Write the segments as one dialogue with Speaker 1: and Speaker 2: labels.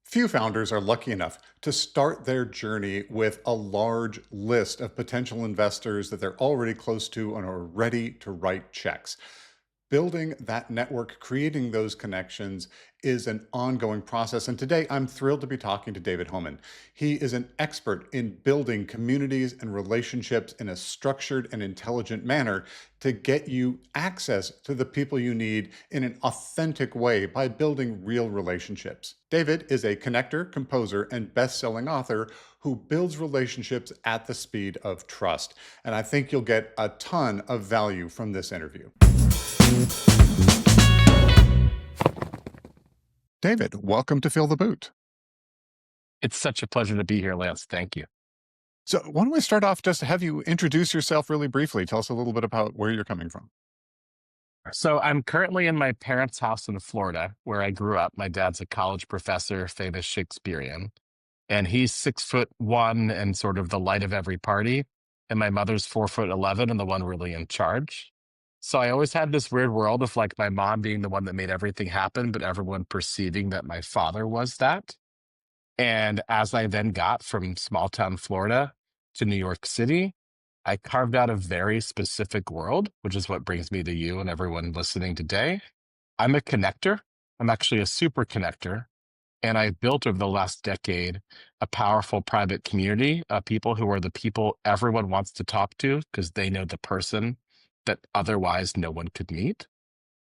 Speaker 1: Few founders are lucky enough to start their journey with a large list of potential investors that they're already close to and are ready to write checks. Building that network, creating those connections is an ongoing process. And today I'm thrilled to be talking to David Homan. He is an expert in building communities and relationships in a structured and intelligent manner to get you access to the people you need in an authentic way by building real relationships. David is a connector, composer, and best-selling author who builds relationships at the speed of trust. And I think you'll get a ton of value from this interview. David, welcome to Fill the Boot.
Speaker 2: It's such a pleasure to be here, Lance. Thank you.
Speaker 1: So, why don't we start off just to have you introduce yourself really briefly? Tell us a little bit about where you're coming from.
Speaker 2: So I'm currently in my parents' house in Florida, where I grew up. My dad's a college professor, famous Shakespearean, and he's 6'1" and sort of the light of every party. And my mother's 4'11" and the one really in charge. So I always had this weird world of like my mom being the one that made everything happen, but everyone perceiving that my father was that. And as I then got from small town Florida to New York City, I carved out a very specific world, which is what brings me to you and everyone listening today. I'm a connector. I'm actually a super connector. And I've built over the last decade a powerful private community of people who are the people everyone wants to talk to because they know the person that otherwise no one could meet.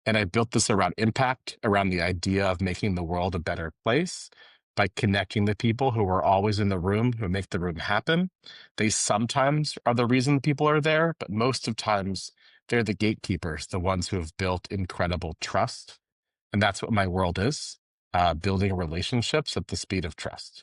Speaker 2: And I built this around impact, around the idea of making the world a better place by connecting the people who are always in the room, who make the room happen. They sometimes are the reason people are there, but most of times they're the gatekeepers, the ones who have built incredible trust. And that's what my world is, building relationships at the speed of trust.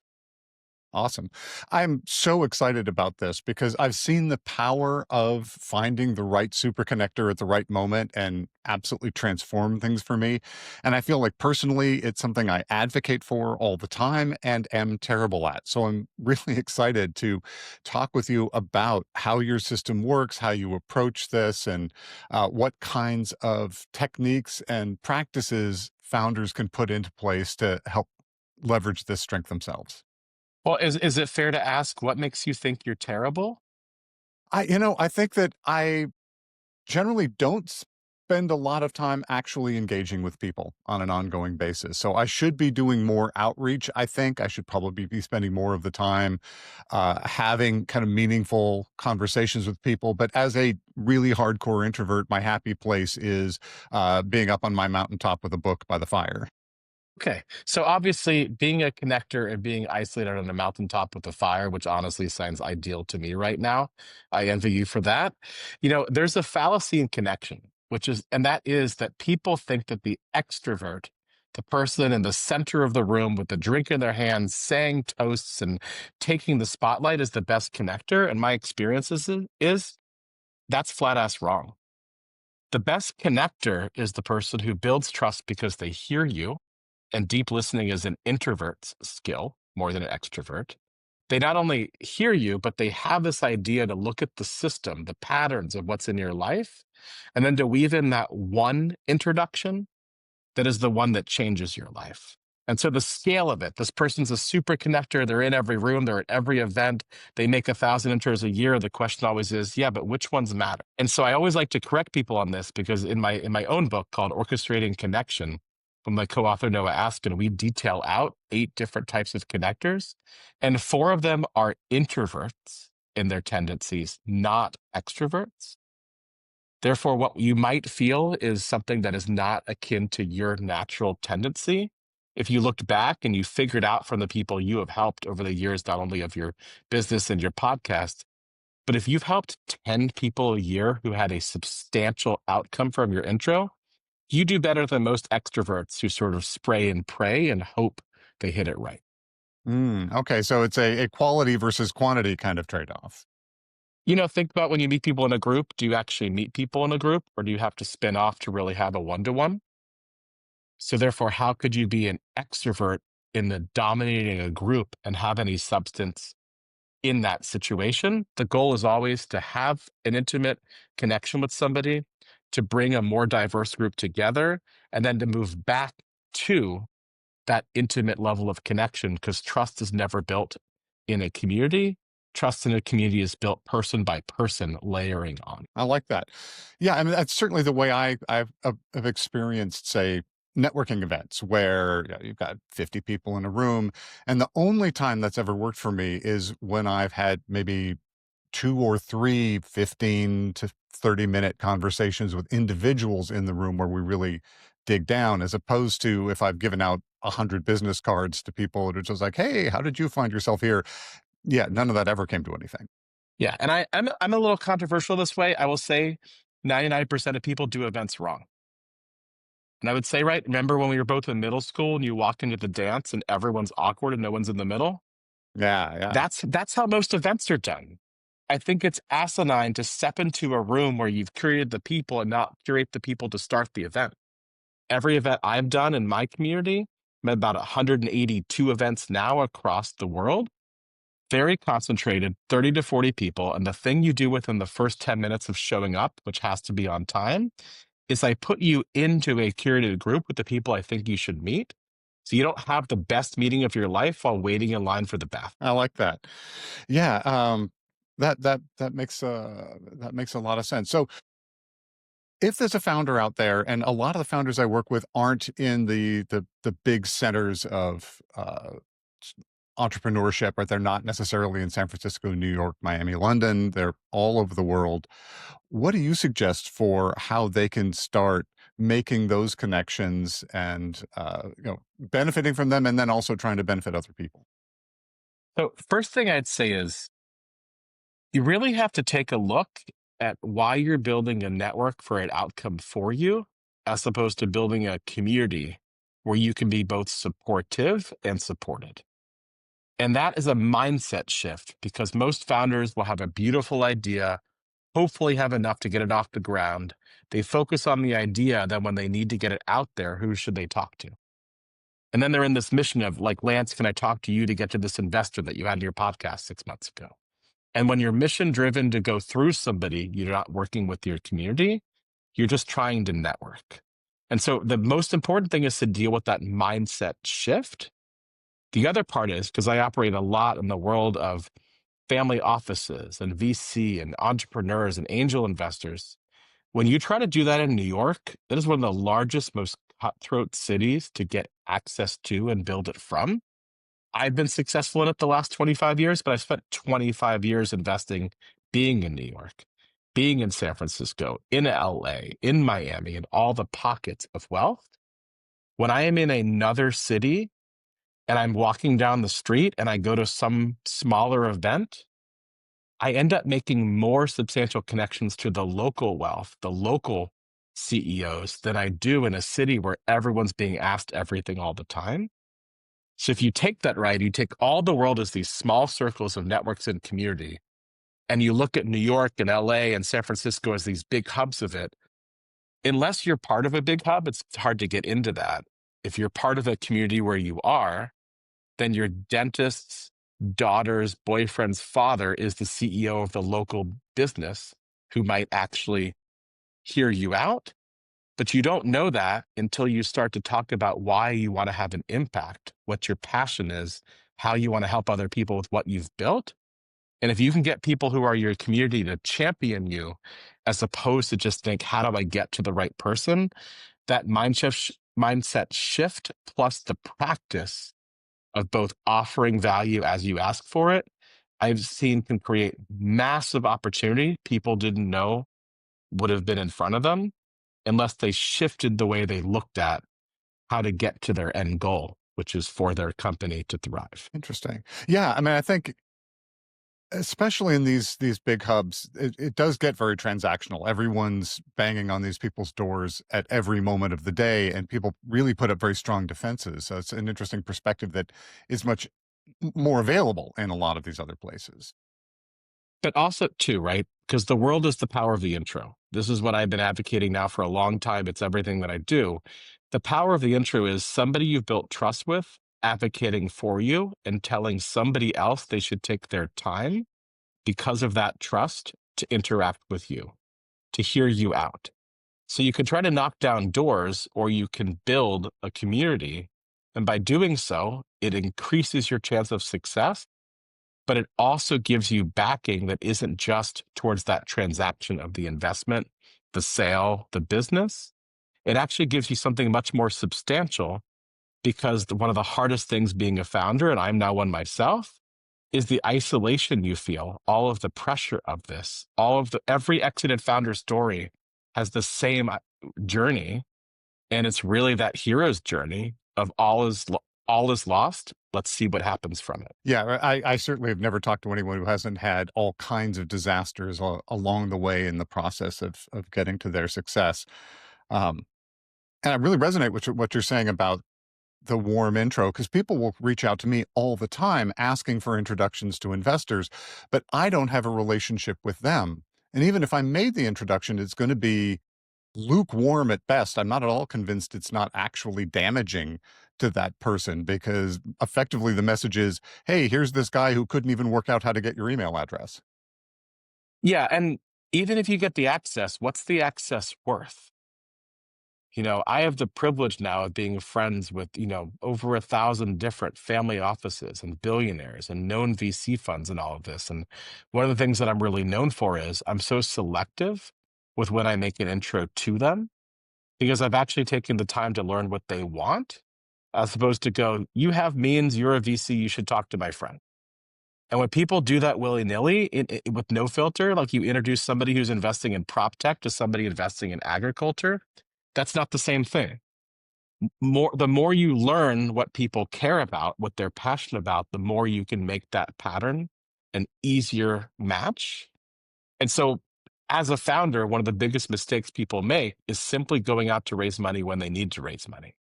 Speaker 1: Awesome. I'm so excited about this because I've seen the power of finding the right super connector at the right moment and absolutely transform things for me. And I feel like personally, it's something I advocate for all the time and am terrible at. So I'm really excited to talk with you about how your system works, how you approach this, and what kinds of techniques and practices founders can put into place to help leverage this strength themselves.
Speaker 2: Well, is it fair to ask what makes you think you're terrible?
Speaker 1: I think that I generally don't spend a lot of time actually engaging with people on an ongoing basis. So I should be doing more outreach. I think I should probably be spending more of the time having kind of meaningful conversations with people. But as a really hardcore introvert, my happy place is being up on my mountaintop with a book by the fire.
Speaker 2: Okay. So obviously, being a connector and being isolated on a mountaintop with a fire, which honestly sounds ideal to me right now. I envy you for that. There's a fallacy in connection, and that is that people think that the extrovert, the person in the center of the room with the drink in their hands, saying toasts and taking the spotlight is the best connector. And my experience is that's flat ass wrong. The best connector is the person who builds trust because they hear you, and deep listening is an introvert's skill more than an extrovert. They not only hear you, but they have this idea to look at the system, the patterns of what's in your life, and then to weave in that one introduction that is the one that changes your life. And so the scale of it, this person's a super connector. They're in every room. They're at every event. They make 1,000 intros a year. The question always is, yeah, but which ones matter? And so I always like to correct people on this because in my own book called Orchestrating Connection, from my co-author Noah Askin, we detail out 8 different types of connectors, and 4 of them are introverts in their tendencies, not extroverts. Therefore, what you might feel is something that is not akin to your natural tendency. If you looked back and you figured out from the people you have helped over the years, not only of your business and your podcast, but if you've helped 10 people a year who had a substantial outcome from your intro, you do better than most extroverts who sort of spray and pray and hope they hit it right.
Speaker 1: Okay, so it's a quality versus quantity kind of trade-off.
Speaker 2: Think about when you meet people in a group. Do you actually meet people in a group, or do you have to spin off to really have a one-to-one? So therefore, how could you be an extrovert in the dominating a group and have any substance in that situation? The goal is always to have an intimate connection with somebody, to bring a more diverse group together, and then to move back to that intimate level of connection because trust is never built in a community. Trust in a community is built person by person, layering on.
Speaker 1: I like that. Yeah, I mean, that's certainly the way I've experienced, say, networking events where, you've got 50 people in a room, and the only time that's ever worked for me is when I've had maybe 2 or 3 15 to 30-minute conversations with individuals in the room where we really dig down, as opposed to if I've given out 100 business cards to people and it's just like, "Hey, how did you find yourself here?" Yeah, none of that ever came to anything.
Speaker 2: Yeah, and I'm a little controversial this way. I will say 99% of people do events wrong. And I would say, right, remember when we were both in middle school and you walk into the dance and everyone's awkward and no one's in the middle?
Speaker 1: Yeah, yeah.
Speaker 2: That's how most events are done. I think it's asinine to step into a room where you've curated the people and not curate the people to start the event. Every event I've done in my community, I'm at about 182 events now across the world, very concentrated, 30 to 40 people. And the thing you do within the first 10 minutes of showing up, which has to be on time, is I put you into a curated group with the people I think you should meet. So you don't have the best meeting of your life while waiting in line for the bath.
Speaker 1: I like that. Yeah, that makes a lot of sense. So, if there's a founder out there, and a lot of the founders I work with aren't in the big centers of s- entrepreneurship, right? They're not necessarily in San Francisco, New York, Miami, London. They're all over the world. What do you suggest for how they can start making those connections and benefiting from them, and then also trying to benefit other people?
Speaker 2: So, first thing I'd say is you really have to take a look at why you're building a network for an outcome for you, as opposed to building a community where you can be both supportive and supported. And that is a mindset shift because most founders will have a beautiful idea, hopefully have enough to get it off the ground. They focus on the idea, then when they need to get it out there, who should they talk to? And then they're in this mission of like, Lance, can I talk to you to get to this investor that you had in your podcast 6 months ago? And when you're mission driven to go through somebody, you're not working with your community, you're just trying to network. And so the most important thing is to deal with that mindset shift. The other part is because I operate a lot in the world of family offices and VC and entrepreneurs and angel investors. When you try to do that in New York, it is one of the largest, most cutthroat cities to get access to and build it from. I've been successful in it the last 25 years, but I spent 25 years investing being in New York, being in San Francisco, in LA, in Miami, in all the pockets of wealth. When I am in another city and I'm walking down the street and I go to some smaller event, I end up making more substantial connections to the local wealth, the local CEOs, than I do in a city where everyone's being asked everything all the time. So if you take that right, you take all the world as these small circles of networks and community, and you look at New York and LA and San Francisco as these big hubs of it, unless you're part of a big hub, it's hard to get into that. If you're part of a community where you are, then your dentist's daughter's boyfriend's father is the CEO of the local business who might actually hear you out. But you don't know that until you start to talk about why you want to have an impact, what your passion is, how you want to help other people with what you've built. And if you can get people who are your community to champion you, as opposed to just think, how do I get to the right person? That mindset shift plus the practice of both offering value as you ask for it, I've seen can create massive opportunity people didn't know would have been in front of them unless they shifted the way they looked at how to get to their end goal, which is for their company to thrive.
Speaker 1: Interesting. Yeah, I mean, I think especially in these big hubs, it does get very transactional. Everyone's banging on these people's doors at every moment of the day, and people really put up very strong defenses. So it's an interesting perspective that is much more available in a lot of these other places.
Speaker 2: But also, too, right? Because the world is the power of the intro. This is what I've been advocating now for a long time. It's everything that I do. The power of the intro is somebody you've built trust with advocating for you and telling somebody else they should take their time because of that trust to interact with you, to hear you out. So you can try to knock down doors or you can build a community And by doing so, it increases your chance of success, but it also gives you backing that isn't just towards that transaction of the investment, the sale, the business. It actually gives you something much more substantial because one of the hardest things being a founder, and I'm now one myself, is the isolation you feel, all of the pressure of this, every exited founder story has the same journey. And it's really that hero's journey of all is lost. Let's see what happens from it.
Speaker 1: Yeah, I certainly have never talked to anyone who hasn't had all kinds of disasters along the way in the process of getting to their success. Um, and I really resonate with what you're saying about the warm intro because people will reach out to me all the time asking for introductions to investors, but I don't have a relationship with them. And even if I made the introduction, it's going to be lukewarm at best. I'm not at all convinced it's not actually damaging to that person because effectively the message is, hey, here's this guy who couldn't even work out how to get your email address.
Speaker 2: Yeah. And even if you get the access, what's the access worth? I have the privilege now of being friends with, over 1,000 different family offices and billionaires and known VC funds and all of this. And one of the things that I'm really known for is I'm so selective with when I make an intro to them because I've actually taken the time to learn what they want, as opposed to go, you have means, you're a VC, you should talk to my friend. And when people do that willy nilly with no filter, like you introduce somebody who's investing in prop tech to somebody investing in agriculture, that's not the same thing. The more you learn what people care about, what they're passionate about, the more you can make that pattern an easier match. And so, as a founder, one of the biggest mistakes people make is simply going out to raise money when they need to raise money.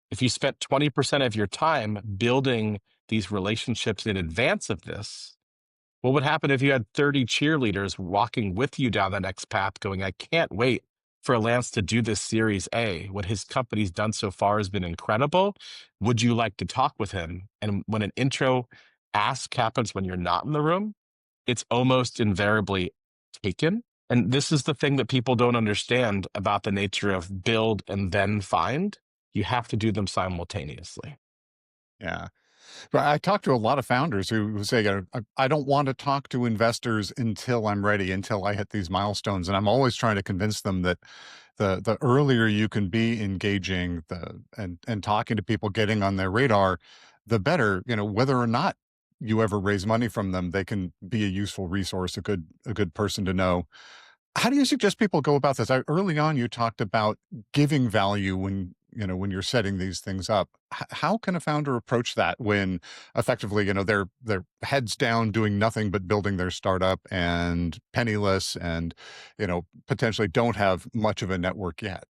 Speaker 2: If you spent 20% of your time building these relationships in advance of this, what would happen if you had 30 cheerleaders walking with you down the next path going, I can't wait for Lance to do this Series A. What his company's done so far has been incredible. Would you like to talk with him? And when an intro ask happens when you're not in the room, it's almost invariably taken. And this is the thing that people don't understand about the nature of build and then find. You have to do them simultaneously.
Speaker 1: Yeah. But I talk to a lot of founders who say, I don't want to talk to investors until I'm ready, until I hit these milestones. And I'm always trying to convince them that the earlier you can be engaging and talking to people, getting on their radar, the better, whether or not you ever raise money from them, they can be a useful resource, a good person to know. How do you suggest people go about this? Early on, you talked about giving value when you're setting these things up. How can a founder approach that when effectively, they're heads down doing nothing but building their startup and penniless and, potentially don't have much of a network yet?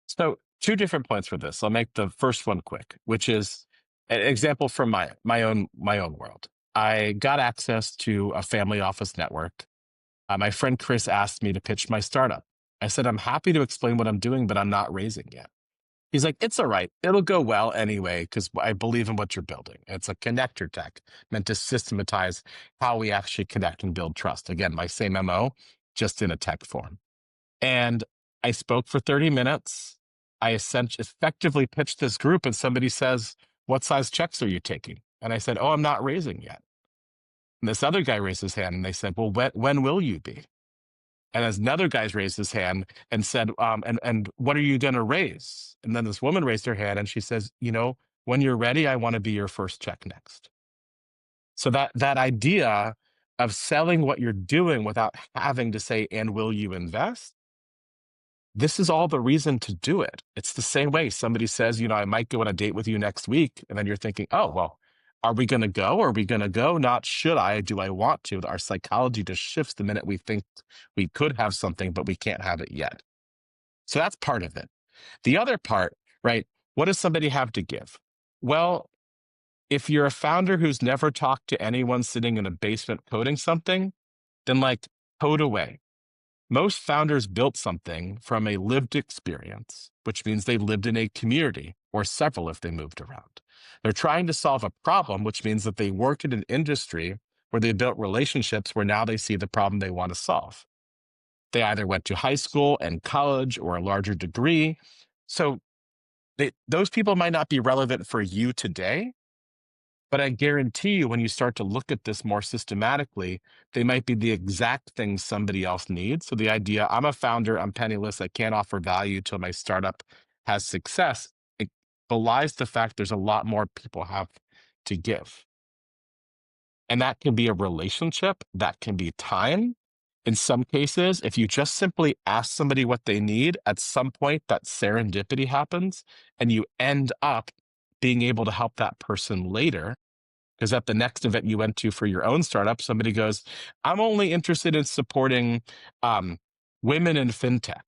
Speaker 2: So, two different points for this. I'll make the first one quick, which is an example from my own world. I got access to a family office network. My friend Chris asked me to pitch my startup. I said, I'm happy to explain what I'm doing, but I'm not raising yet. He's like, it's all right. It'll go well anyway, because I believe in what you're building. It's a connector tech meant to systematize how we actually connect and build trust. Again, my same MO, just in a tech form. And I spoke for 30 minutes. I effectively pitched this group, and somebody says, what size checks are you taking? And I said, oh, I'm not raising yet. And this other guy raised his hand and they said, well, when will you be? And as another guy's raised his hand and said, and what are you going to raise? And then this woman raised her hand and she says, when you're ready, I want to be your first check next. So that idea of selling what you're doing without having to say, and will you invest? This is all the reason to do it. It's the same way somebody says, I might go on a date with you next week. And then you're thinking, oh, well, are we going to go? Are we going to go? Not should I? Do I want to? Our psychology just shifts the minute we think we could have something, but we can't have it yet. So that's part of it. The other part, right? What does somebody have to give? Well, if you're a founder who's never talked to anyone sitting in a basement coding something, then code away. Most founders built something from a lived experience, which means they lived in a community or several if they moved around. They're trying to solve a problem, which means that they worked in an industry where they built relationships where now they see the problem they want to solve. They either went to high school and college or a larger degree. So those people might not be relevant for you today, but I guarantee you, when you start to look at this more systematically, they might be the exact thing somebody else needs. So the idea, I'm a founder, I'm penniless, I can't offer value till my startup has success, it belies the fact there's a lot more people have to give. And that can be a relationship, that can be time. In some cases, if you just simply ask somebody what they need, at some point that serendipity happens and you end up being able to help that person later. Because at the next event you went to for your own startup, somebody goes, I'm only interested in supporting um, women in fintech.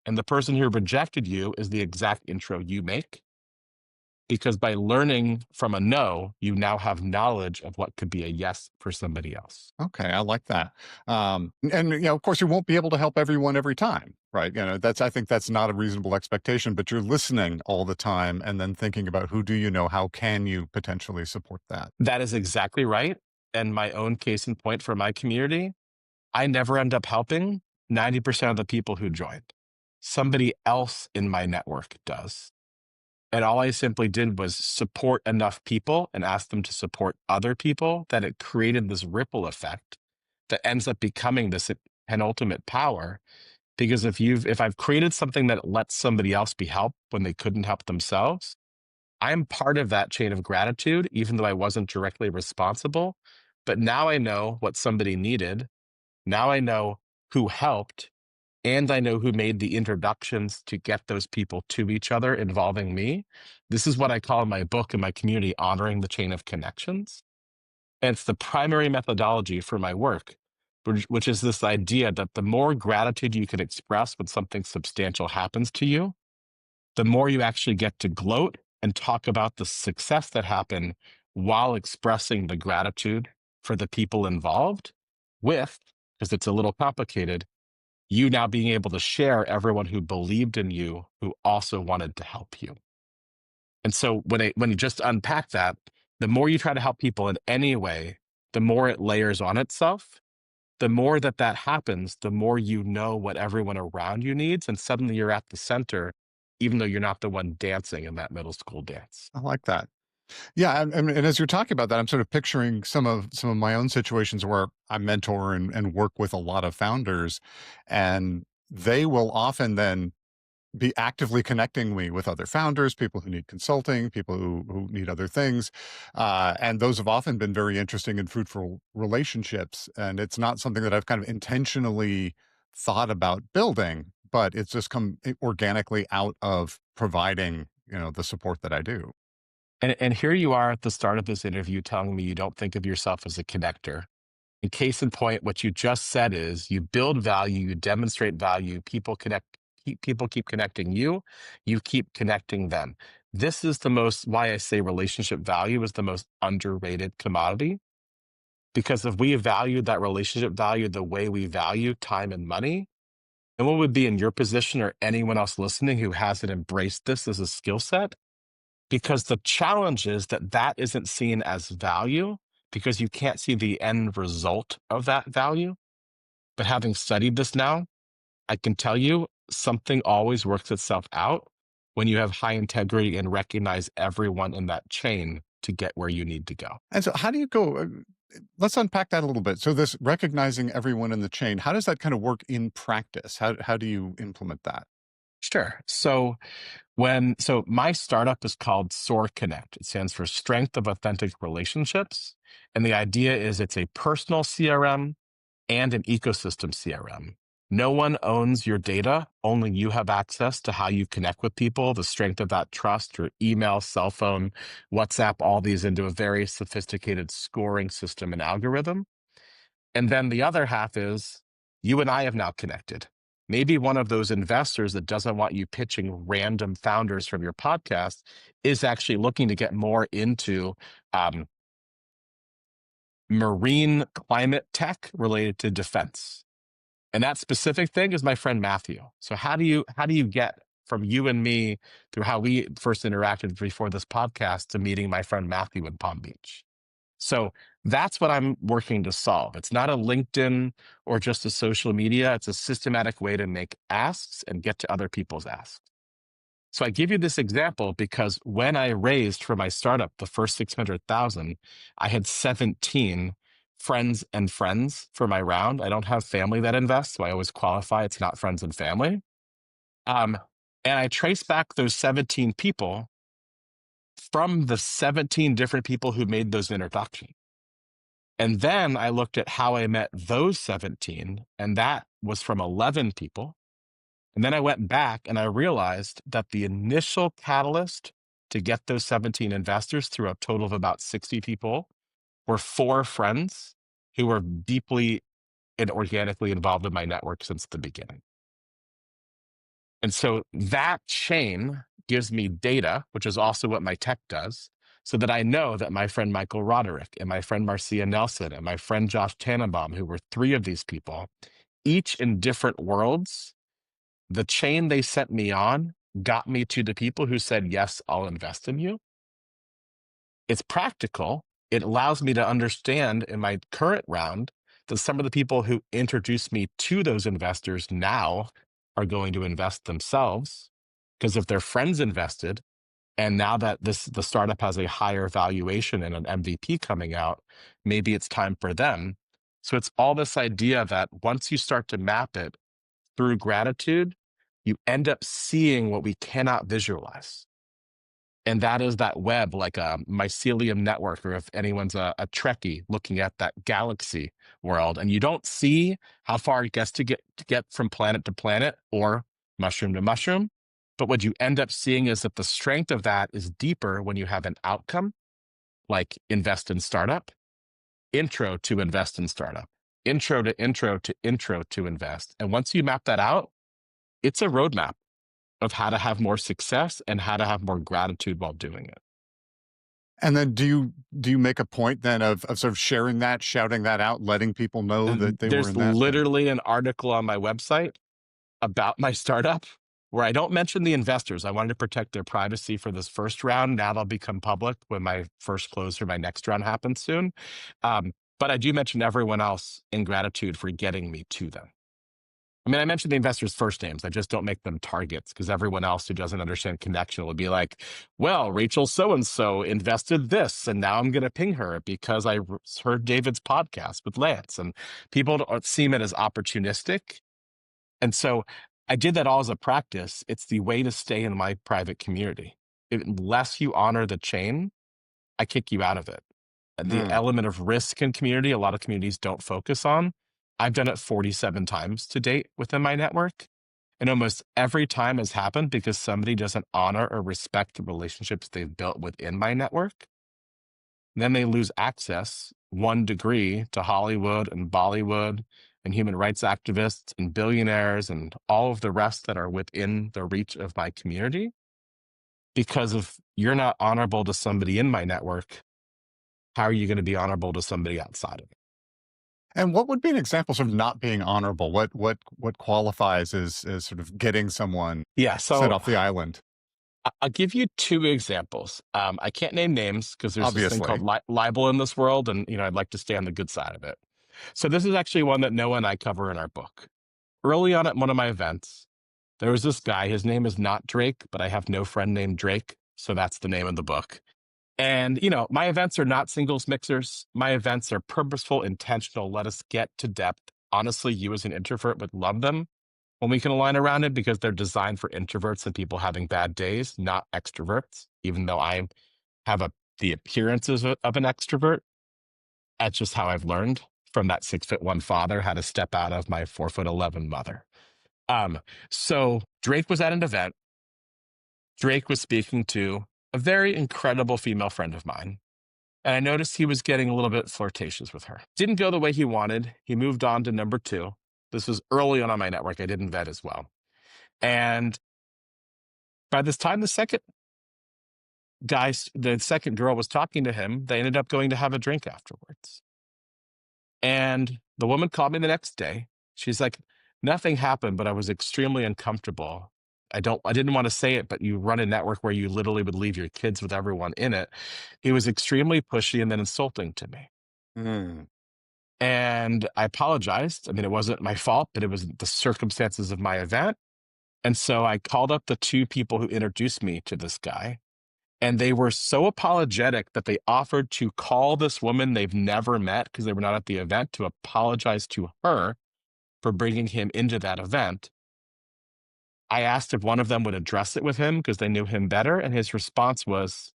Speaker 2: And the person who rejected you is the exact intro you make, because by learning from a no, you now have knowledge of what could be a yes for somebody else.
Speaker 1: Okay, I like that. And of course, you won't be able to help everyone every time, right? That's I think that's not a reasonable expectation. But you're listening all the time, and then thinking about who do you know, how can you potentially support that?
Speaker 2: That is exactly right. And my own case in point for my community, I never end up helping 90% of the people who joined. Somebody else in my network does. And all I simply did was support enough people and ask them to support other people, that it created this ripple effect that ends up becoming this penultimate power. Because if I've created something that lets somebody else be helped when they couldn't help themselves, I'm part of that chain of gratitude, even though I wasn't directly responsible. But now I know what somebody needed. Now I know who helped, and I know who made the introductions to get those people to each other involving me. This is what I call in my book and my community honoring the chain of connections. And it's the primary methodology for my work, which is this idea that the more gratitude you can express when something substantial happens to you, the more you actually get to gloat and talk about the success that happened while expressing the gratitude for the people involved, with, because it's a little complicated, you now being able to share everyone who believed in you, who also wanted to help you. And so when you just unpack that, the more you try to help people in any way, the more it layers on itself. The more that that happens, the more you know what everyone around you needs, and suddenly you're at the center, even though you're not the one dancing in that middle school dance.
Speaker 1: I like that. Yeah, and as you're talking about that, I'm sort of picturing some of my own situations where I mentor and work with a lot of founders, and they will often then be actively connecting me with other founders, people who need consulting, people who need other things, and those have often been very interesting and fruitful relationships. And it's not something that I've kind of intentionally thought about building, but it's just come organically out of providing the support that I do.
Speaker 2: And here you are at the start of this interview telling me you don't think of yourself as a connector. In case in point, what you just said is you build value, you demonstrate value, people keep connecting you, you keep connecting them. This is the most, why I say relationship value is the most underrated commodity. Because if we valued that relationship value the way we value time and money, then what would be in your position or anyone else listening who hasn't embraced this as a skill set? Because the challenge is that that isn't seen as value, because you can't see the end result of that value. But having studied this now, I can tell you something always works itself out when you have high integrity and recognize everyone in that chain to get where you need to go.
Speaker 1: And so, how do you go? Let's unpack that a little bit. So, this recognizing everyone in the chain, how does that kind of work in practice? How do you implement that?
Speaker 2: Sure. So my startup is called SOAR Connect. It stands for Strength of Authentic Relationships. And the idea is it's a personal CRM and an ecosystem CRM. No one owns your data. Only you have access to how you connect with people, the strength of that trust, your email, cell phone, WhatsApp, all these into a very sophisticated scoring system and algorithm. And then the other half is you and I have now connected. Maybe one of those investors that doesn't want you pitching random founders from your podcast is actually looking to get more into um, marine climate tech related to defense. And that specific thing is my friend Matthew. So how do you get from you and me, through how we first interacted before this podcast, to meeting my friend Matthew in Palm Beach? So that's what I'm working to solve. It's not a LinkedIn or just a social media. It's a systematic way to make asks and get to other people's asks. So I give you this example because when I raised for my startup the first 600,000, I had 17 friends for my round. I don't have family that invests, so I always qualify it's not friends and family. Um, and I trace back those 17 people from the 17 different people who made those introductions. And then I looked at how I met those 17, and that was from 11 people. And then I went back and I realized that the initial catalyst to get those 17 investors through a total of about 60 people were four friends who were deeply and organically involved in my network since the beginning. And so that chain gives me data, which is also what my tech does, so that I know that my friend Michael Roderick and my friend Marcia Nelson and my friend Josh Tannenbaum, who were three of these people, each in different worlds, the chain they sent me on got me to the people who said, yes, I'll invest in you. It's practical. It allows me to understand in my current round that some of the people who introduced me to those investors now are going to invest themselves. Because if their friends invested, and now that the startup has a higher valuation and an MVP coming out, maybe it's time for them. So it's all this idea that once you start to map it through gratitude, you end up seeing what we cannot visualize. And that is that web, like a mycelium network, or if anyone's a Trekkie looking at that galaxy world, and you don't see how far it gets to get from planet to planet or mushroom to mushroom. But what you end up seeing is that the strength of that is deeper when you have an outcome, like invest in startup, intro to invest in startup, intro to intro to intro to invest. And once you map that out, it's a roadmap of how to have more success and how to have more gratitude while doing it.
Speaker 1: And then do you make a point then of sort of sharing that, shouting that out, letting people know that
Speaker 2: And
Speaker 1: they were
Speaker 2: there's
Speaker 1: in that?
Speaker 2: literally an article on my website about my startup where I don't mention the investors. I wanted to protect their privacy for this first round. Now they'll become public when my first close or my next round happens soon. But I do mention everyone else in gratitude for getting me to them. I mean, I mentioned the investors' first names. I just don't make them targets because everyone else who doesn't understand connection will be like, well, Rachel so and so invested this, and now I'm going to ping her because I heard David's podcast with Lance. And people don't see it as opportunistic. And so I did that all as a practice. It's the way to stay in my private community. Unless you honor the chain, I kick you out of it. The
Speaker 1: Hmm.
Speaker 2: element of risk in community, a lot of communities don't focus on. I've done it 47 times to date within my network. And almost every time has happened because somebody doesn't honor or respect the relationships they've built within my network. Then they lose access, one degree, to Hollywood and Bollywood and human rights activists and billionaires and all of the rest that are within the reach of my community. Because if you're not honorable to somebody in my network, how are you going to be honorable to somebody outside of it?
Speaker 1: And what would be an example of not being honorable? What qualifies as sort of getting someone
Speaker 2: Yeah,
Speaker 1: sent
Speaker 2: so
Speaker 1: off the island?
Speaker 2: I'll give you two examples. I can't name names because there's this thing called
Speaker 1: Obviously.
Speaker 2: libel in this world, and I'd like to stay on the good side of it. So this is actually one that Noah and I cover in our book. Early on at one of my events, there was this guy. His name is not Drake, but I have no friend named Drake, so that's the name of the book. And my events are not singles mixers. My events are purposeful, intentional. Let us get to depth. Honestly, you as an introvert would love them when we can align around it because they're designed for introverts and people having bad days, not extroverts. Even though I have the appearances of an extrovert, that's just how I've learned from that 6'1" father how to step out of my 4'11" mother. Um, so Drake was at an event. Drake was speaking to a very incredible female friend of mine. And I noticed he was getting a little bit flirtatious with her. Didn't go the way he wanted. He moved on to number two. This was early on my network. I didn't vet as well. And by this time, the second girl was talking to him. They ended up going to have a drink afterwards. And the woman called me the next day. She's like, nothing happened, but I was extremely uncomfortable. I didn't want to say it, but you run a network where you literally would leave your kids with everyone in it. He was extremely pushy and then insulting to me.
Speaker 1: Hmm.
Speaker 2: And I apologized. I mean, it wasn't my fault, but it was the circumstances of my event. And so I called up the two people who introduced me to this guy, and they were so apologetic that they offered to call this woman they've never met because they were not at the event to apologize to her for bringing him into that event. I asked if one of them would address it with him because they knew him better, and his response was,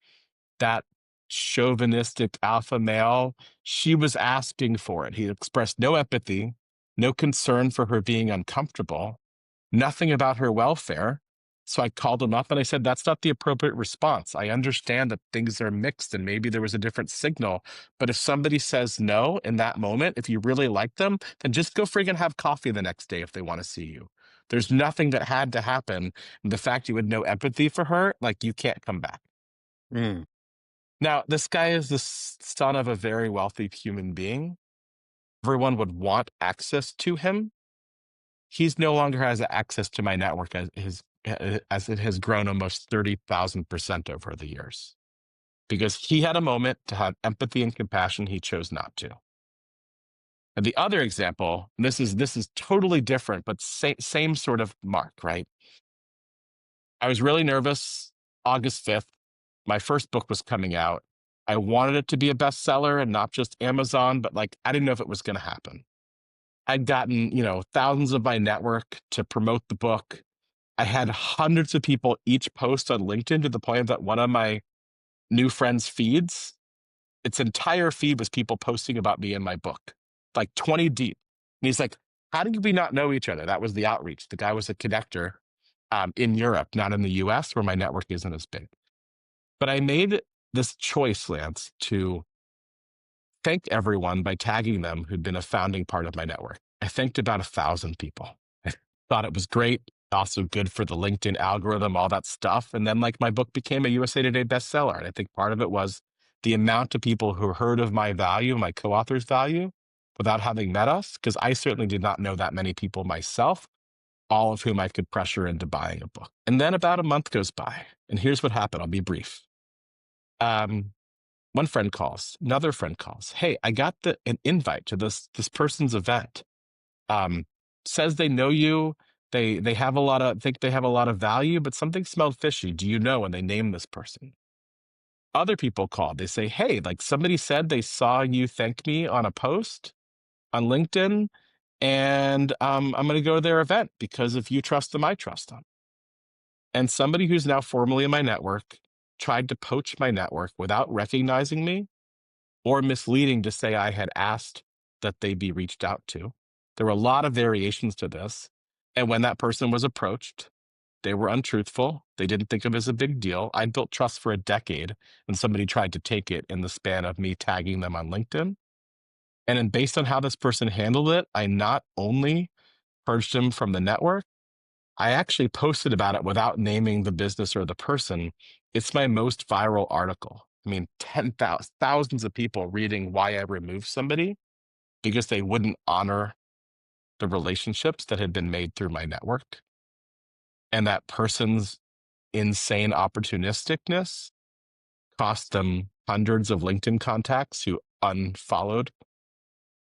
Speaker 2: that chauvinistic alpha male, she was asking for it. He expressed no empathy, no concern for her being uncomfortable, nothing about her welfare. So I called him up and I said, that's not the appropriate response. I understand that things are mixed and maybe there was a different signal. But if somebody says no in that moment, if you really like them, then just go friggin' have coffee the next day if they want to see you. There's nothing that had to happen. And the fact you had no empathy for her, like you can't come back.
Speaker 1: Mm.
Speaker 2: Now, this guy is the son of a very wealthy human being. Everyone would want access to him. He's no longer has access to my network as it has grown almost 30,000% over the years. Because he had a moment to have empathy and compassion, he chose not to. And the other example, and this is totally different, but same sort of mark, right? I was really nervous. August 5th, my first book was coming out. I wanted it to be a bestseller and not just Amazon, but like I didn't know if it was going to happen. I'd gotten, thousands of my network to promote the book. I had hundreds of people each post on LinkedIn to the point that one of my new friends' feeds, its entire feed was people posting about me and my book, like 20 deep. And he's like, how did we not know each other? That was the outreach. The guy was a connector in Europe, not in the US, where my network isn't as big. But I made this choice, Lance, to thank everyone by tagging them who'd been a founding part of my network. I thanked about 1,000 people. I thought it was great, also good for the LinkedIn algorithm, all that stuff. And then, like, my book became a USA Today bestseller. And I think part of it was the amount of people who heard of my value, my co author's value, without having met us, because I certainly did not know that many people myself, all of whom I could pressure into buying a book. And then about a month goes by. And here's what happened. I'll be brief. One friend calls, another friend calls. Hey, I got an invite to this person's event. Says they know you. They have a lot of think they have a lot of value, but something smelled fishy. Do you know? And they name this person. Other people call. They say, hey, like somebody said they saw you thank me on a post on LinkedIn, and I'm going to go to their event because if you trust them, I trust them. And somebody who's now formally in my network tried to poach my network without recognizing me or misleading to say I had asked that they be reached out to. There were a lot of variations to this. And when that person was approached, they were untruthful. They didn't think of it as a big deal. I'd built trust for a decade, and somebody tried to take it in the span of me tagging them on LinkedIn. And then based on how this person handled it, I not only purged him from the network, I actually posted about it without naming the business or the person. It's my most viral article. I mean, 10,000, thousands of people reading why I removed somebody because they wouldn't honor the relationships that had been made through my network. And that person's insane opportunisticness cost them hundreds of LinkedIn contacts who unfollowed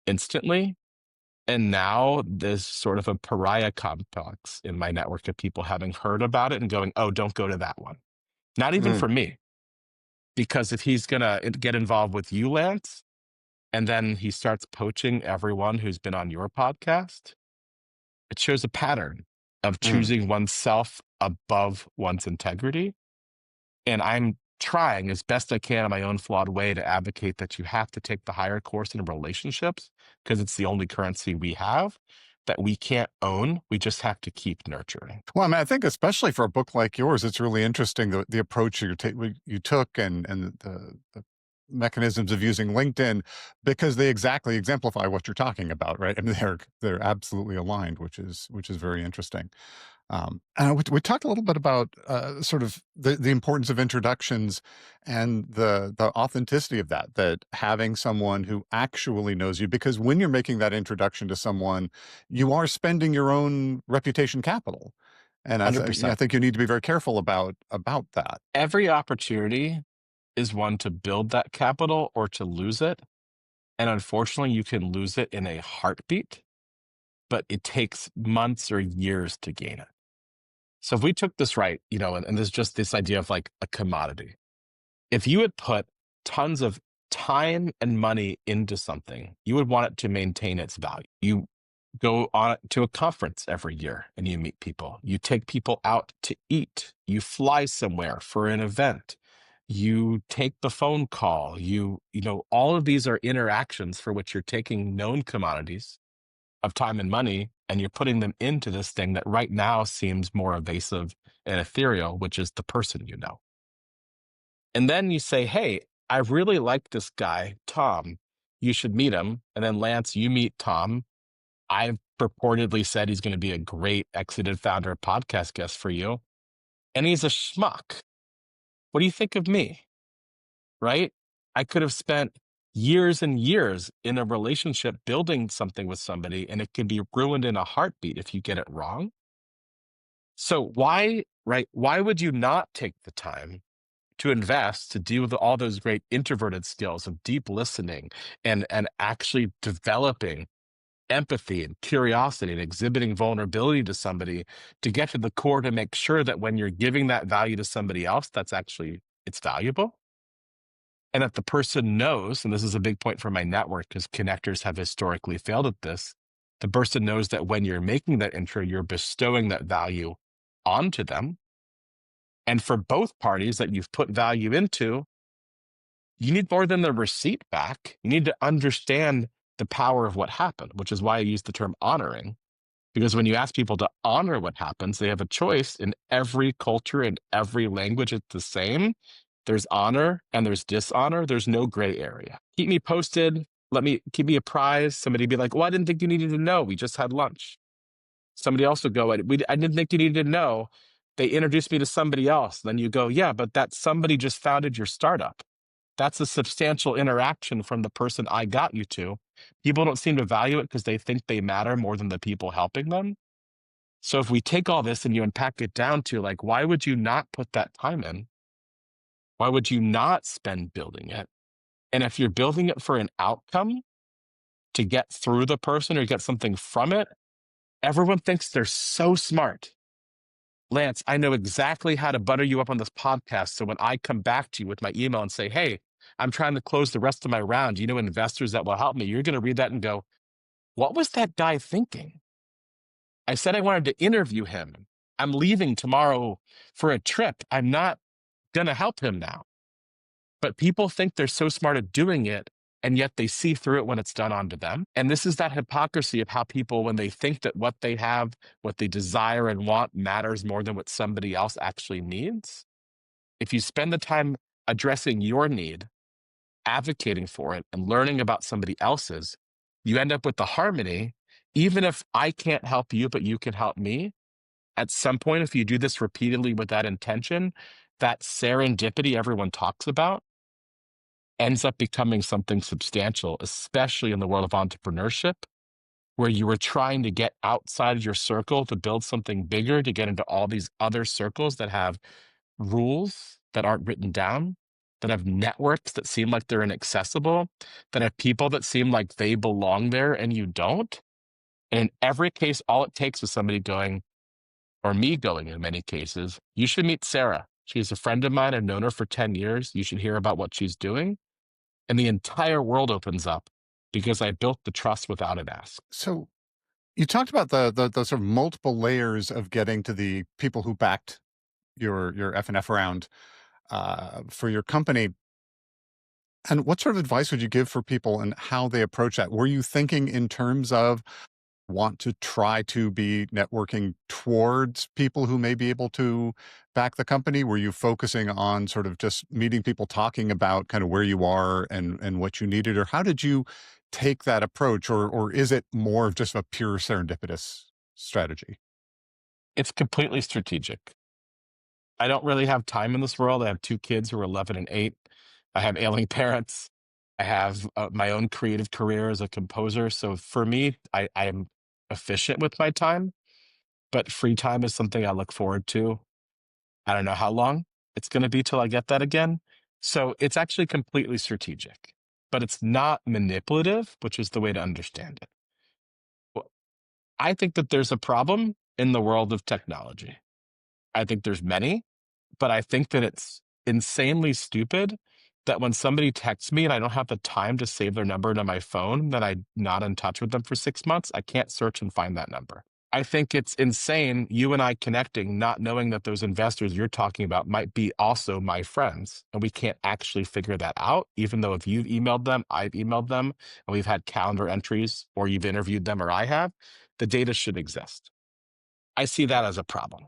Speaker 2: instantly. And now there's sort of a pariah complex in my network of people having heard about it and going, oh, don't go to that one. Not even
Speaker 1: Mm.
Speaker 2: for me, because if he's going to get involved with you, Lance, and then he starts poaching everyone who's been on your podcast, it shows a pattern of
Speaker 1: Mm.
Speaker 2: choosing oneself above one's integrity. And I'm trying as best I can in my own flawed way to advocate that you have to take the higher course in relationships because it's the only currency we have that we can't own. We just have to keep nurturing.
Speaker 1: Well, I mean, I think especially for a book like yours, it's really interesting the approach you took and the mechanisms of using LinkedIn because they exactly exemplify what you're talking about, right? I mean, they're absolutely aligned, which is very interesting. And we talked a little bit about sort of the importance of introductions and the authenticity of that, that having someone who actually knows you, because when you're making that introduction to someone, you are spending your own reputation capital. And I
Speaker 2: 100%.
Speaker 1: think you need to be very careful about that.
Speaker 2: Every opportunity is one to build that capital or to lose it. And unfortunately, you can lose it in a heartbeat, but it takes months or years to gain it. So if we took this right, and there's just this idea of like a commodity. If you had put tons of time and money into something, you would want it to maintain its value. You go on to a conference every year and you meet people. You take people out to eat. You fly somewhere for an event. You take the phone call. All of these are interactions for which you're taking known commodities of time and money and you're putting them into this thing that right now seems more evasive and ethereal, which is the person you know. And then you say, hey, I really like this guy, Tom. You should meet him. And then Lance, you meet Tom. I've purportedly said he's going to be a great exited founder podcast guest for you. And he's a schmuck. What do you think of me? Right? I could have spent years and years in a relationship building something with somebody, and it can be ruined in a heartbeat if you get it wrong. So why, right? Why would you not take the time to invest to deal with all those great introverted skills of deep listening and actually developing empathy and curiosity and exhibiting vulnerability to somebody to get to the core to make sure that when you're giving that value to somebody else, it's valuable. And that the person knows, and this is a big point for my network because connectors have historically failed at this. The person knows that when you're making that intro, you're bestowing that value onto them. And for both parties that you've put value into, you need more than the receipt back. You need to understand the power of what happened, which is why I use the term honoring. Because when you ask people to honor what happens, they have a choice in every culture and every language. It's the same. There's honor and there's dishonor. There's no gray area. Keep me posted. Keep me apprised. Somebody be like, well, I didn't think you needed to know. We just had lunch. Somebody else would go, I didn't think you needed to know. They introduced me to somebody else. Then you go, yeah, but that somebody just founded your startup. That's a substantial interaction from the person I got you to. People don't seem to value it because they think they matter more than the people helping them. So if we take all this and you unpack it down to like, why would you not put that time in? Why would you not spend building it? And if you're building it for an outcome to get through the person or get something from it, everyone thinks they're so smart. Lance, I know exactly how to butter you up on this podcast. So when I come back to you with my email and say, hey, I'm trying to close the rest of my round, investors that will help me, you're going to read that and go, what was that guy thinking? I said I wanted to interview him. I'm leaving tomorrow for a trip. I'm not going to help him now. But people think they're so smart at doing it, and yet they see through it when it's done onto them. And this is that hypocrisy of how people, when they think that what they have, what they desire and want matters more than what somebody else actually needs. If you spend the time addressing your need, advocating for it, and learning about somebody else's, you end up with the harmony. Even if I can't help you, but you can help me, at some point, if you do this repeatedly with that intention, that serendipity everyone talks about ends up becoming something substantial, especially in the world of entrepreneurship, where you were trying to get outside of your circle to build something bigger, to get into all these other circles that have rules that aren't written down, that have networks that seem like they're inaccessible, that have people that seem like they belong there and you don't. And in every case, all it takes is somebody going, or me going in many cases, you should meet Sarah. She's a friend of mine. I've known her for 10 years. You should hear about what she's doing. And the entire world opens up because I built the trust without an ask.
Speaker 1: So you talked about the sort of multiple layers of getting to the people who backed your F&F round for your company. And what sort of advice would you give for people and how they approach that? Were you thinking in terms of want to try to be networking towards people who may be able to back the company? Were you focusing on sort of just meeting people, talking about kind of where you are and what you needed? Or how did you take that approach? Or is it more of just a pure serendipitous strategy?
Speaker 2: It's completely strategic. I don't really have time in this world. I have two kids who are 11 and 8. I have ailing parents. I have my own creative career as a composer. So for me, I am efficient with my time, but free time is something I look forward to. I don't know how long it's going to be till I get that again. So it's actually completely strategic, but it's not manipulative, which is the way to understand it. Well, I think that there's a problem in the world of technology. I think there's many, but I think that it's insanely stupid that when somebody texts me and I don't have the time to save their number into my phone, that I'm not in touch with them for 6 months, I can't search and find that number. I think it's insane, you and I connecting, not knowing that those investors you're talking about might be also my friends. And we can't actually figure that out, even though if you've emailed them, I've emailed them, and we've had calendar entries, or you've interviewed them, or I have, the data should exist. I see that as a problem.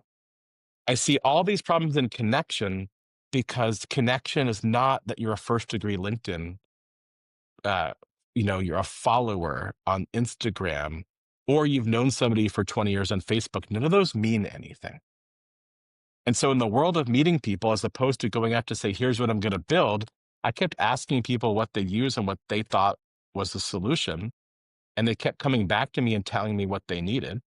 Speaker 2: I see all these problems in connection because connection is not that you're a first degree LinkedIn, uh, you're a follower on Instagram, or you've known somebody for 20 years on Facebook. None of those mean anything. And so, in the world of meeting people, as opposed to going out to say, here's what I'm going to build, I kept asking people what they use and what they thought was the solution. And they kept coming back to me and telling me what they needed.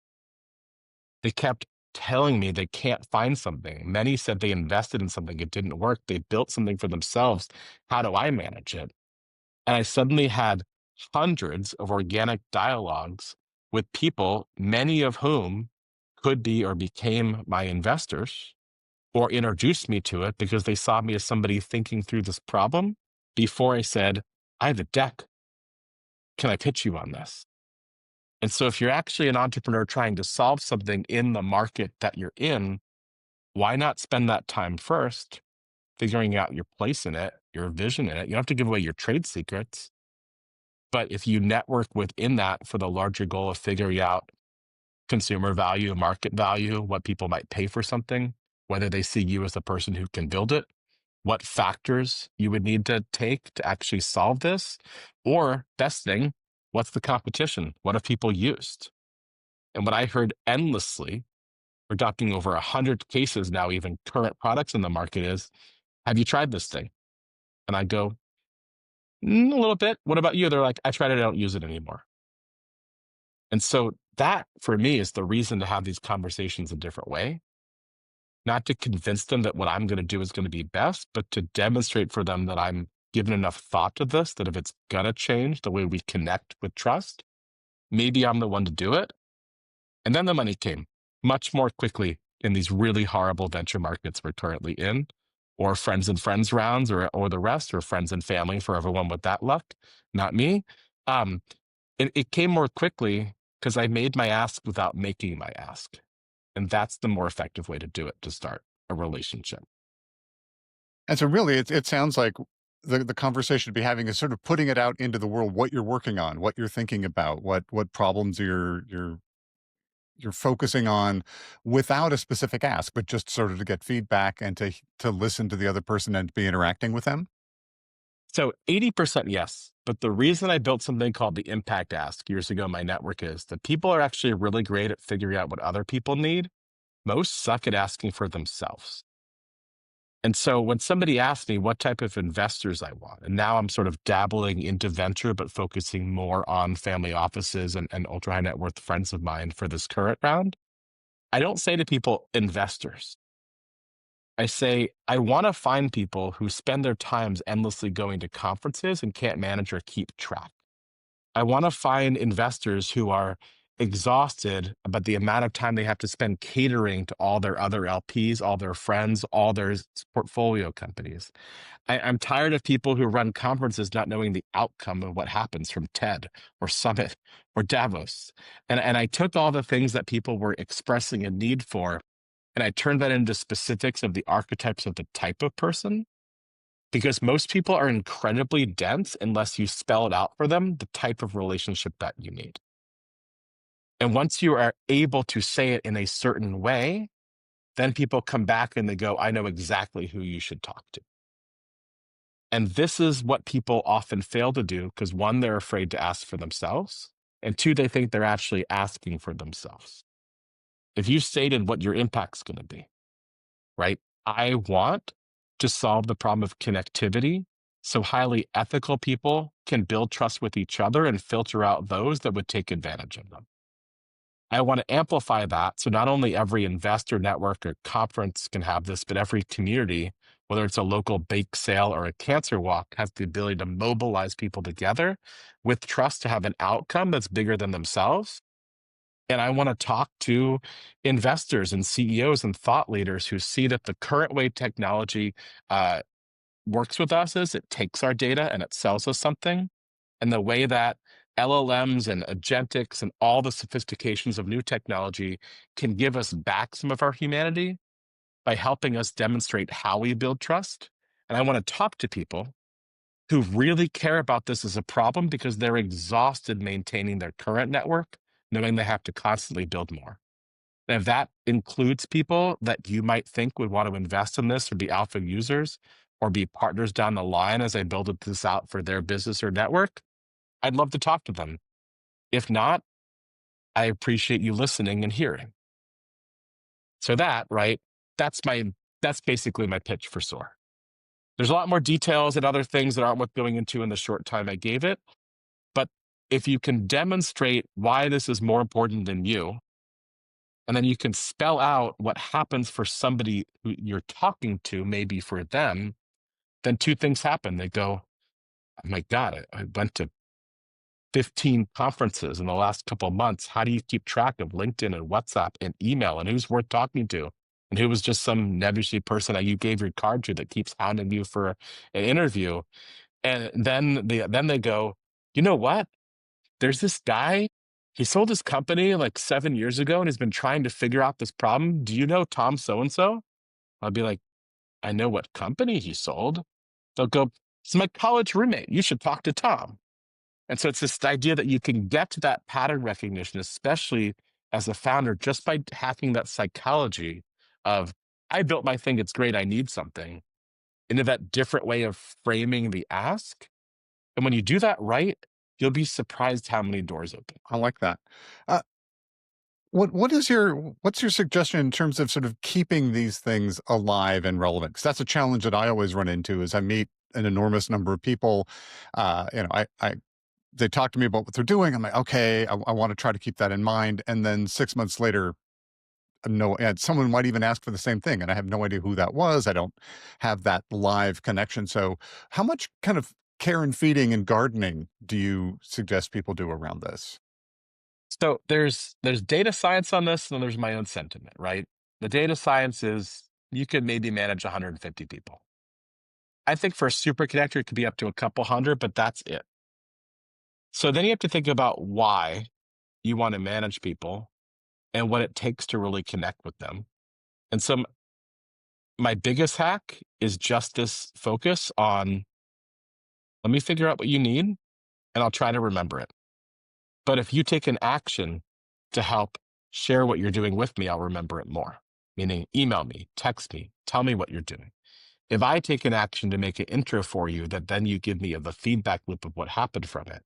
Speaker 2: They kept telling me they can't find something. Many said they invested in something, it didn't work. They built something for themselves. How do I manage it? And I suddenly had hundreds of organic dialogues with people, many of whom could be or became my investors or introduced me to it because they saw me as somebody thinking through this problem before I said, I have a deck. Can I pitch you on this? And so, if you're actually an entrepreneur trying to solve something in the market that you're in, why not spend that time first figuring out your place in it, your vision in it? You don't have to give away your trade secrets. But if you network within that for the larger goal of figuring out consumer value, market value, what people might pay for something, whether they see you as the person who can build it, what factors you would need to take to actually solve this, or best thing, what's the competition? What have people used? And what I heard endlessly, we're talking over 100 cases now, even current products in the market is, have you tried this thing? And I go, a little bit. What about you? They're like, I tried it, I don't use it anymore. And so that for me is the reason to have these conversations a different way, not to convince them that what I'm going to do is going to be best, but to demonstrate for them that I'm given enough thought to this, that if it's going to change the way we connect with trust, maybe I'm the one to do it. And then the money came much more quickly in these really horrible venture markets we're currently in, or friends and friends rounds, or the rest, or friends and family for everyone with that luck, not me. Um, it came more quickly because I made my ask without making my ask. And that's the more effective way to do it to start a relationship.
Speaker 1: And so really it sounds like the conversation to be having is sort of putting it out into the world, what you're working on, what you're thinking about, what problems you're focusing on without a specific ask, but just sort of to get feedback and to listen to the other person and to be interacting with them.
Speaker 2: So 80% yes. But the reason I built something called the impact ask years ago in my network is that people are actually really great at figuring out what other people need. Most suck at asking for themselves. And so when somebody asks me what type of investors I want, and now I'm sort of dabbling into venture, but focusing more on family offices and ultra high net worth friends of mine for this current round, I don't say to people investors. I say, I want to find people who spend their times endlessly going to conferences and can't manage or keep track. I want to find investors who are exhausted about the amount of time they have to spend catering to all their other LPs, all their friends, all their portfolio companies. I'm tired of people who run conferences not knowing the outcome of what happens from TED or Summit or Davos. And I took all the things that people were expressing a need for, and I turned that into specifics of the archetypes of the type of person, because most people are incredibly dense unless you spell it out for them, the type of relationship that you need. And once you are able to say it in a certain way, then people come back and they go, I know exactly who you should talk to. And this is what people often fail to do because one, they're afraid to ask for themselves. And two, they think they're actually asking for themselves. If you stated what your impact's going to be, right? I want to solve the problem of connectivity so highly ethical people can build trust with each other and filter out those that would take advantage of them. I want to amplify that so not only every investor network or conference can have this, but every community, whether it's a local bake sale or a cancer walk, has the ability to mobilize people together with trust to have an outcome that's bigger than themselves. And I want to talk to investors and CEOs and thought leaders who see that the current way technology uh, works with us is it takes our data and it sells us something. And the way that LLMs and agentics and all the sophistications of new technology can give us back some of our humanity by helping us demonstrate how we build trust. And I want to talk to people who really care about this as a problem because they're exhausted maintaining their current network, knowing they have to constantly build more. And if that includes people that you might think would want to invest in this or be alpha users or be partners down the line as they build this out for their business or network, I'd love to talk to them. If not, I appreciate you listening and hearing. So that, right, that's basically my pitch for SOAR. There's a lot more details and other things that aren't worth going into in the short time I gave it. But if you can demonstrate why this is more important than you, and then you can spell out what happens for somebody who you're talking to, maybe for them, then two things happen. They go, oh my God, I went to 15 conferences in the last couple of months. How do you keep track of LinkedIn and WhatsApp and email and who's worth talking to? And who was just some nebulousy person that you gave your card to that keeps hounding you for an interview? And then they go, you know what? There's this guy. He sold his company like 7 years ago and has been trying to figure out this problem. Do you know Tom so and so? I'll be like, I know what company he sold. They'll go, it's my college roommate. You should talk to Tom. And so it's this idea that you can get to that pattern recognition, especially as a founder, just by hacking that psychology of, I built my thing, it's great, I need something, into that different way of framing the ask. And when you do that right, you'll be surprised how many doors open.
Speaker 1: I like that. Uh, what's your suggestion in terms of sort of keeping these things alive and relevant? Because that's a challenge that I always run into. Is I meet an enormous number of people. I they talk to me about what they're doing. I'm like, okay, I want to try to keep that in mind. And then 6 months later, no, and someone might even ask for the same thing, and I have no idea who that was. I don't have that live connection. So, how much kind of care and feeding and gardening do you suggest people do around this?
Speaker 2: So there's data science on this, and there's my own sentiment, right? The data science is you could maybe manage 150 people. I think for a super connector, it could be up to a couple hundred, but that's it. So then you have to think about why you want to manage people and what it takes to really connect with them. And so my biggest hack is just this focus on let me figure out what you need and I'll try to remember it. But if you take an action to help share what you're doing with me, I'll remember it more. Meaning, email me, text me, tell me what you're doing. If I take an action to make an intro for you that then you give me the feedback loop of what happened from it,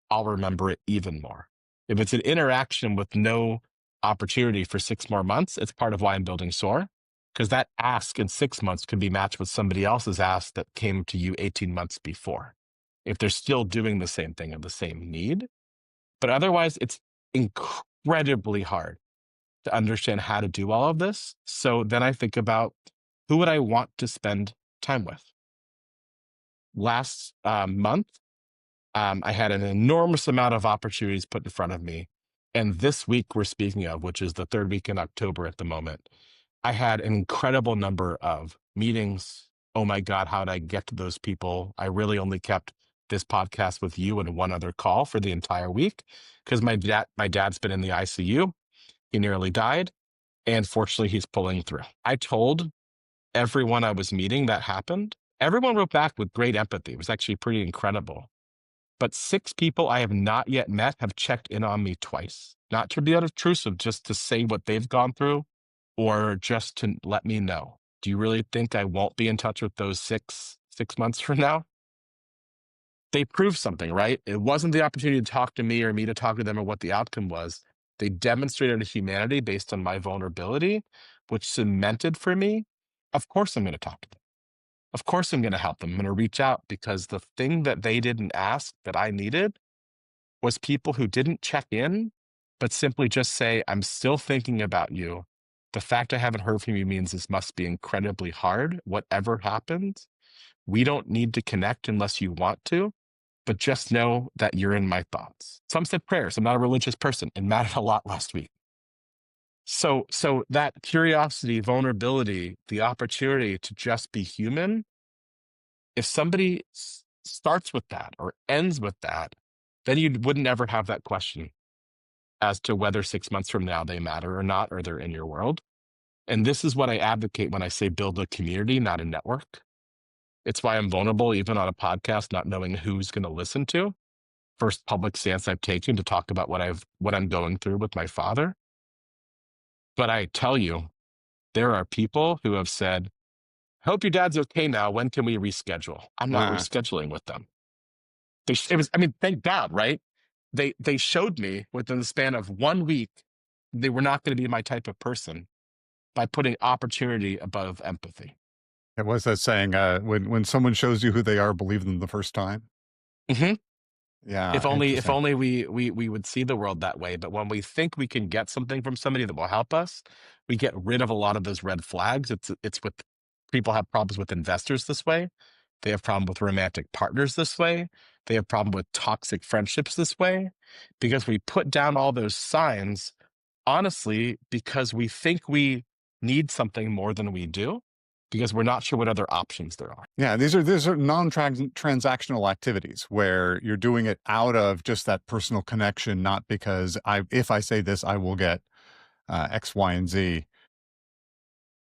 Speaker 2: I'll remember it even more. If it's an interaction with no opportunity for 6 more months, it's part of why I'm building SOAR, because that ask in 6 months could be matched with somebody else's ask that came to you 18 months before, if they're still doing the same thing of the same need. But otherwise, it's incredibly hard to understand how to do all of this. So then I think about who would I want to spend time with? Last month, I had an enormous amount of opportunities put in front of me. And this week we're speaking of, which is the third week in October at the moment, I had an incredible number of meetings. Oh my God, how did I get to those people? I really only kept this podcast with you and one other call for the entire week because my dad's been in the ICU. He nearly died. And fortunately, he's pulling through. I told everyone I was meeting that happened. Everyone wrote back with great empathy. It was actually pretty incredible. But 6 people I have not yet met have checked in on me twice, not to be unobtrusive, just to say what they've gone through or just to let me know. Do you really think I won't be in touch with those six months from now? They proved something, right? It wasn't the opportunity to talk to me or me to talk to them or what the outcome was. They demonstrated a humanity based on my vulnerability, which cemented for me, of course I'm going to talk to them. Of course I'm going to help them. I'm going to reach out because the thing that they didn't ask that I needed was people who didn't check in, but simply just say, I'm still thinking about you. The fact I haven't heard from you means this must be incredibly hard. Whatever happens, we don't need to connect unless you want to. but just know that you're in my thoughts. Some said prayers. I'm not a religious person. It mattered a lot last week. So that curiosity, vulnerability, the opportunity to just be human, if somebody starts with that or ends with that, then you wouldn't ever have that question as to whether 6 months from now they matter or not, or they're in your world. And this is what I advocate when I say build a community, not a network. It's why I'm vulnerable, even on a podcast, not knowing who's going to listen to. First public stance I've taken to talk about what I'm going through with my father. But I tell you, there are people who have said, "I hope your dad's okay now. When can we reschedule?" I'm not
Speaker 1: Uh,
Speaker 2: rescheduling with them. I mean, thank God, right? They showed me within the span of 1 week they were not going to be my type of person by putting opportunity above empathy.
Speaker 1: it was that saying, when someone shows you who they are, believe them the first time.
Speaker 2: Mhm.
Speaker 1: Yeah,
Speaker 2: If only
Speaker 1: interesting.
Speaker 2: we would see the world that way. But when we think we can get something from somebody that will help us, we get rid of a lot of those red flags. It's with people have problems with investors this way. They have problem with romantic partners this way. They have problem with toxic friendships this way because we put down all those signs, honestly, because we think we need something more than we do, because we're not sure what other options there are.
Speaker 1: Yeah, these are non-transactional activities where you're doing it out of just that personal connection, not because if I say this, I will get X, Y, and Z.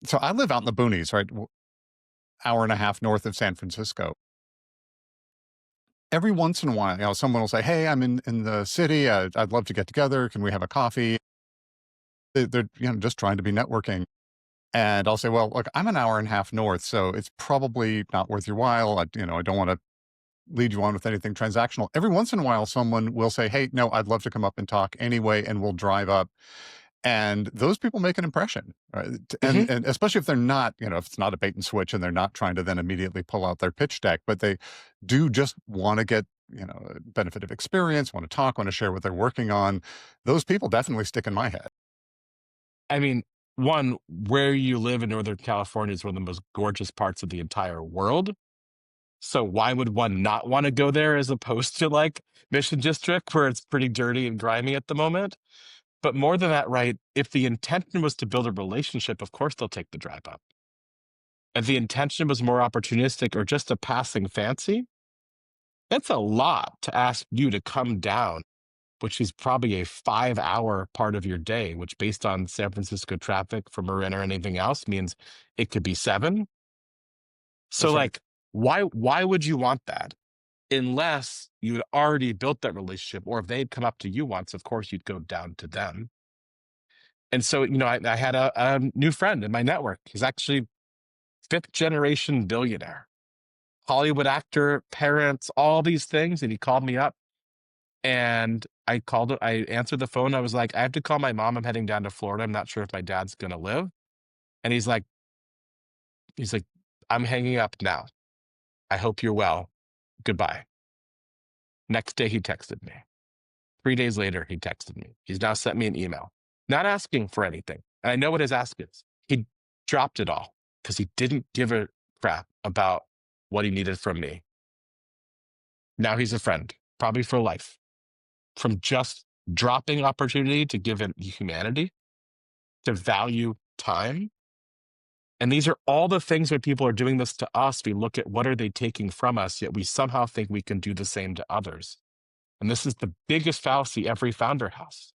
Speaker 1: So I live out in the boonies, right? Hour and a half north of San Francisco. Every once in a while, someone will say, "Hey, I'm in the city. I'd love to get together. Can we have a coffee?" They're just trying to be networking. And I'll say, "Well, look, I'm an hour and a half north, so it's probably not worth your while. I don't want to lead you on with anything transactional." Every once in a while, someone will say, "Hey, no, I'd love to come up and talk anyway," and we'll drive up. And those people make an impression, right?
Speaker 2: Mhm.
Speaker 1: And especially if they're not, if it's not a bait and switch and they're not trying to then immediately pull out their pitch deck, but they do just want to get, benefit of experience, want to talk, want to share what they're working on. Those people definitely stick in my head.
Speaker 2: I mean, one, where you live in Northern California is one of the most gorgeous parts of the entire world. So why would one not want to go there as opposed to like Mission District, where it's pretty dirty and grimy at the moment? But more than that, right? If the intention was to build a relationship, of course they'll take the drive up. If the intention was more opportunistic or just a passing fancy, it's a lot to ask you to come down, which is probably a 5 hour part of your day, which based on San Francisco traffic for Marin or anything else means it could be 7. So
Speaker 1: That's right.
Speaker 2: like, why would you want that? Unless you had already built that relationship, or if they'd come up to you once, of course you'd go down to them. And so, I had a new friend in my network. He's actually fifth generation billionaire, Hollywood actor, parents, all these things. And he called me up and I answered the phone. I was like, I have to call my mom. I'm heading down to Florida. I'm not sure if my dad's going to live. And he's like, I'm hanging up now. I hope you're well. Goodbye. Next day, he texted me. 3 days later, he texted me. He's now sent me an email, not asking for anything. And I know what his ask is. He dropped it all because he didn't give a crap about what he needed from me. Now he's a friend, probably for life, from just dropping opportunity to give him humanity, to value time. And these are all the things when people are doing this to us, we look at what are they taking from us, yet we somehow think we can do the same to others. And this is the biggest fallacy every founder has.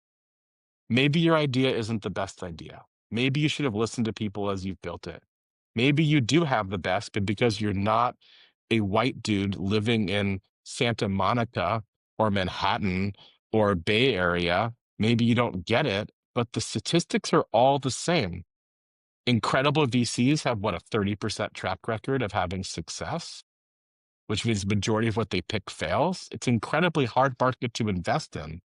Speaker 2: Maybe your idea isn't the best idea. Maybe you should have listened to people as you've built it. Maybe you do have the best, but because you're not a white dude living in Santa Monica or Manhattan or Bay Area, maybe you don't get it, but the statistics are all the same. Incredible VCs have what, a 30% track record of having success, which means the majority of what they pick fails. It's incredibly hard market to invest in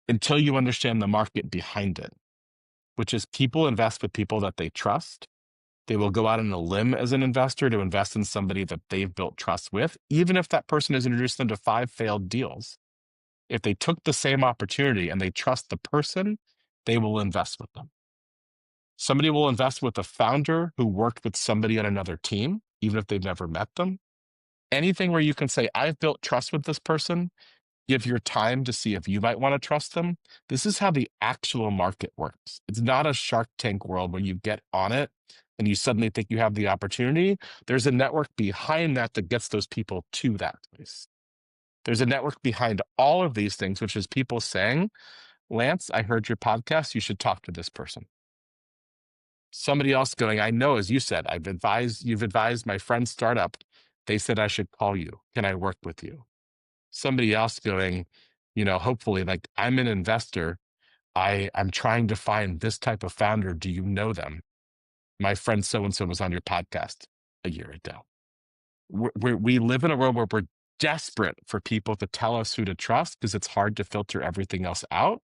Speaker 2: until you understand the market behind it, which is people invest with people that they trust. They will go out on a limb as an investor to invest in somebody that they've built trust with, even if that person has introduced them to 5 failed deals. If they took the same opportunity and they trust the person, they will invest with them. Somebody will invest with a founder who worked with somebody on another team, even if they've never met them. anything where you can say, I've built trust with this person, give your time to see if you might want to trust them. This is how the actual market works. It's not a Shark Tank world where you get on it and you suddenly think you have the opportunity. There's a network behind that that gets those people to that place. There's a network behind all of these things, which is people saying, Lance, I heard your podcast. You should talk to this person. Somebody else going, I know, as you said, you've advised my friend's startup. They said I should call you. Can I work with you? Somebody else going, hopefully, like, I'm an investor. I'm trying to find this type of founder. Do you know them? My friend so and so was on your podcast a year ago. We live in a world where we're desperate for people to tell us who to trust because it's hard to filter everything else out.